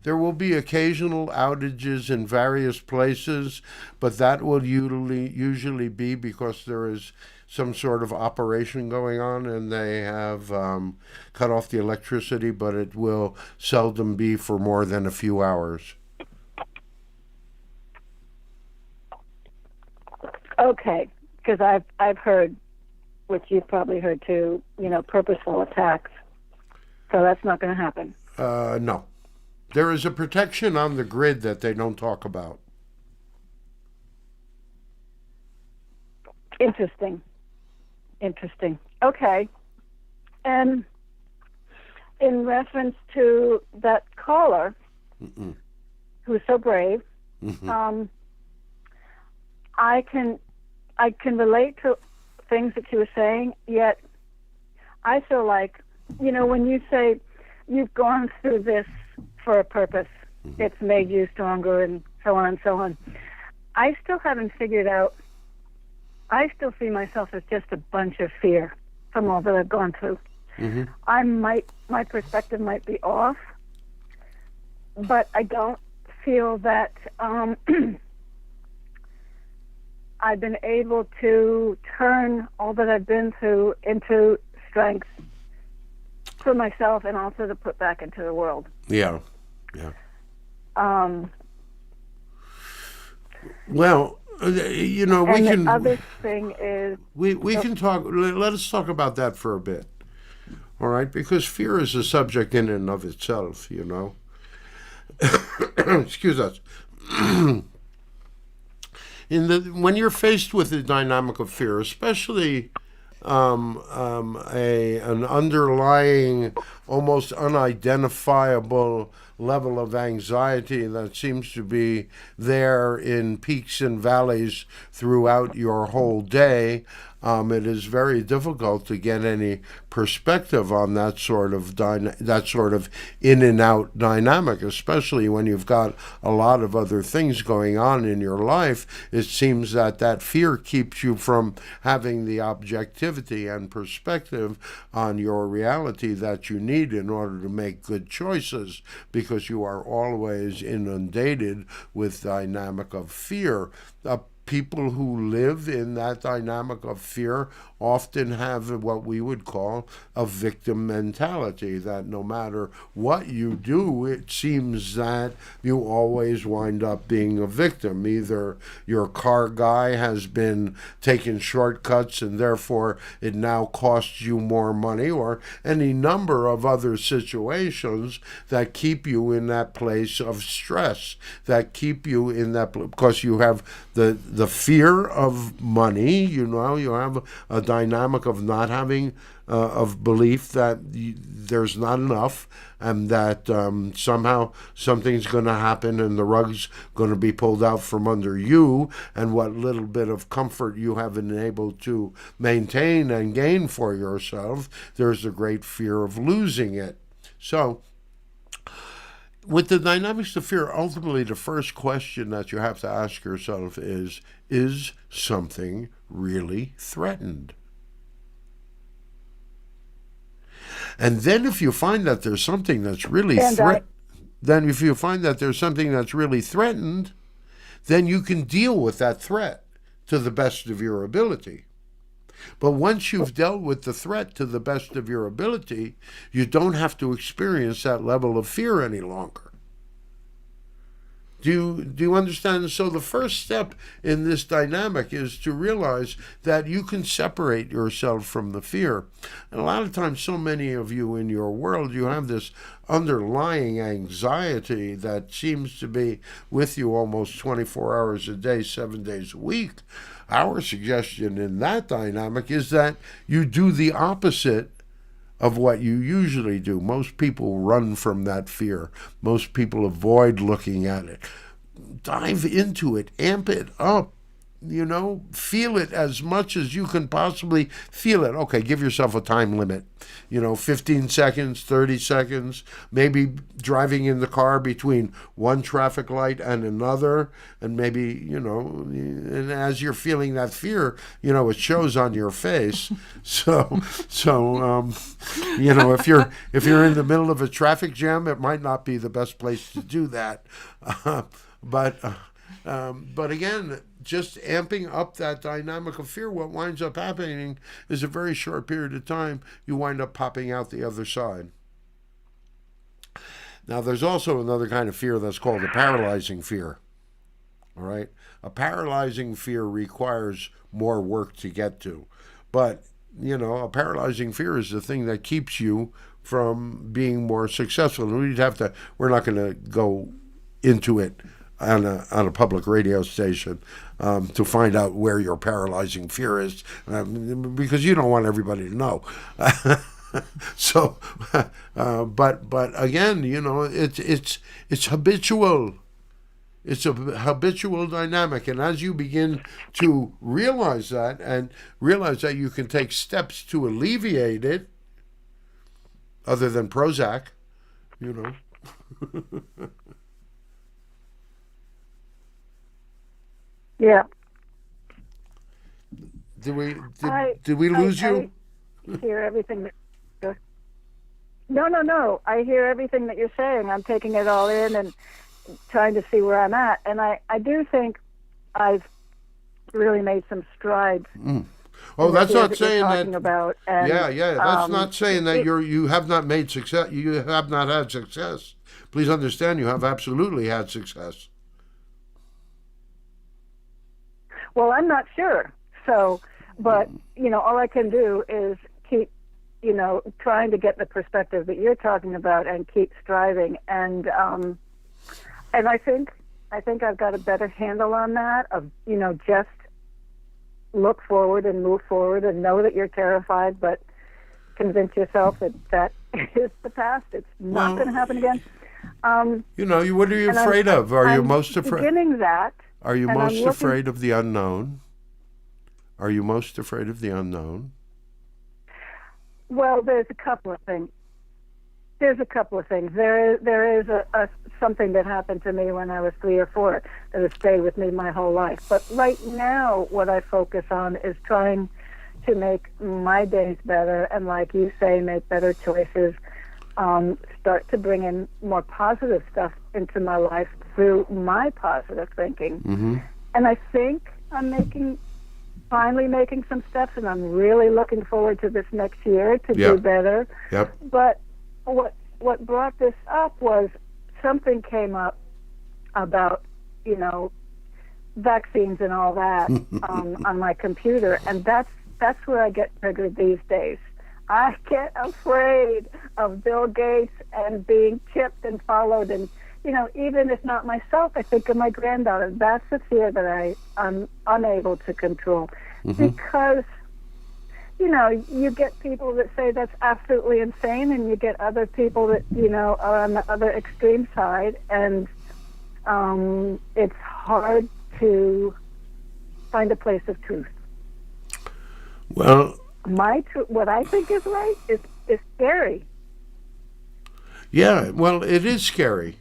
There will be occasional outages in various places, but that will usually be because there is some sort of operation going on and they have cut off the electricity, but it will seldom be for more than a few hours. Okay, because I've heard, which you've probably heard too, purposeful attacks. So that's not going to happen. No. There is a protection on the grid that they don't talk about. Interesting. Okay. And in reference to that caller, who's so brave, I can relate to things that she was saying, yet I feel like, when you say you've gone through this for a purpose, it's made you stronger and so on and so on. I still haven't figured out, I still see myself as just a bunch of fear from all that I've gone through. My perspective might be off, but I don't feel that I've been able to turn all that I've been through into strength for myself and also to put back into the world. Yeah. Well, we can. The other thing is we can talk. Let us talk about that for a bit. All right, because fear is a subject in and of itself. Excuse us. When you're faced with the dynamic of fear, especially an underlying, almost unidentifiable level of anxiety that seems to be there in peaks and valleys throughout your whole day, it is very difficult to get any perspective on that sort of in and out dynamic, especially when you've got a lot of other things going on in your life. It seems that fear keeps you from having the objectivity and perspective on your reality that you need in order to make good choices, because you are always inundated with dynamic of fear. People who live in that dynamic of fear often have what we would call a victim mentality, that no matter what you do, it seems that you always wind up being a victim. Either your car guy has been taking shortcuts and therefore it now costs you more money, or any number of other situations that keep you in that place of stress, that keep you in that, because you have the fear of money, you have a dynamic of not having of belief that there's not enough, and that somehow something's going to happen and the rug's going to be pulled out from under you, and what little bit of comfort you have been able to maintain and gain for yourself, there's a great fear of losing it. So with the dynamics of fear, ultimately the first question that you have to ask yourself is something really threatened? And then if you find that there's something that's really threatened, then you can deal with that threat to the best of your ability. But once you've dealt with the threat to the best of your ability, you don't have to experience that level of fear any longer. Do you understand? So the first step in this dynamic is to realize that you can separate yourself from the fear. And a lot of times, so many of you in your world, you have this underlying anxiety that seems to be with you almost 24 hours a day, 7 days a week. Our suggestion in that dynamic is that you do the opposite of what you usually do. Most people run from that fear. Most people avoid looking at it. Dive into it, amp it up, feel it as much as you can possibly feel it. Okay, give yourself a time limit, 15 seconds, 30 seconds, maybe driving in the car between one traffic light and another, and maybe, and as you're feeling that fear, it shows on your face. So if you're in the middle of a traffic jam, it might not be the best place to do that. But again, just amping up that dynamic of fear, what winds up happening is a very short period of time, you wind up popping out the other side. Now, there's also another kind of fear that's called a paralyzing fear. All right? A paralyzing fear requires more work to get to. But, a paralyzing fear is the thing that keeps you from being more successful. And we're not going to go into it on a public radio station to find out where your paralyzing fear is, because you don't want everybody to know. So, but again, it's habitual. It's a habitual dynamic, and as you begin to realize that, and realize that you can take steps to alleviate it, other than Prozac, Yeah. Did we lose you? I hear everything that. No. I hear everything that you're saying. I'm taking it all in and trying to see where I'm at. And I do think I've really made some strides. Oh, that's not saying that. About, and, that's not saying that you have not made success. You have not had success. Please understand, you have absolutely had success. Well, I'm not sure. So, but, all I can do is keep, trying to get the perspective that you're talking about and keep striving. And I think I've got a better handle on that of, just look forward and move forward and know that you're terrified, but convince yourself that is the past. It's not going to happen again. What are you afraid of? Are you most afraid? Beginning that. Are you most afraid of the unknown? Are you most afraid of the unknown? Well, there's a couple of things. There is something that happened to me when I was 3 or 4 that has stayed with me my whole life. But right now, what I focus on is trying to make my days better, and like you say, make better choices. Start to bring in more positive stuff into my life through my positive thinking. Mm-hmm. And I think I'm making finally making some steps, and I'm really looking forward to this next year to do better. Yep. But what brought this up was something came up about, you know, vaccines and all that on my computer, and that's where I get triggered these days. I get afraid of Bill Gates and being chipped and followed, and you know, even if not myself, I think of my granddaughter. That's the fear that I'm unable to control, because you know, you get people that say that's absolutely insane, and you get other people that, you know, are on the other extreme side, and it's hard to find a place of truth. Well, what I think is right is scary. yeah, well, it is scary.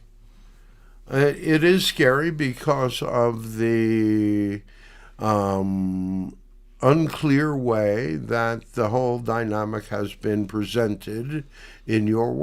It is scary because of the unclear way that the whole dynamic has been presented in your world.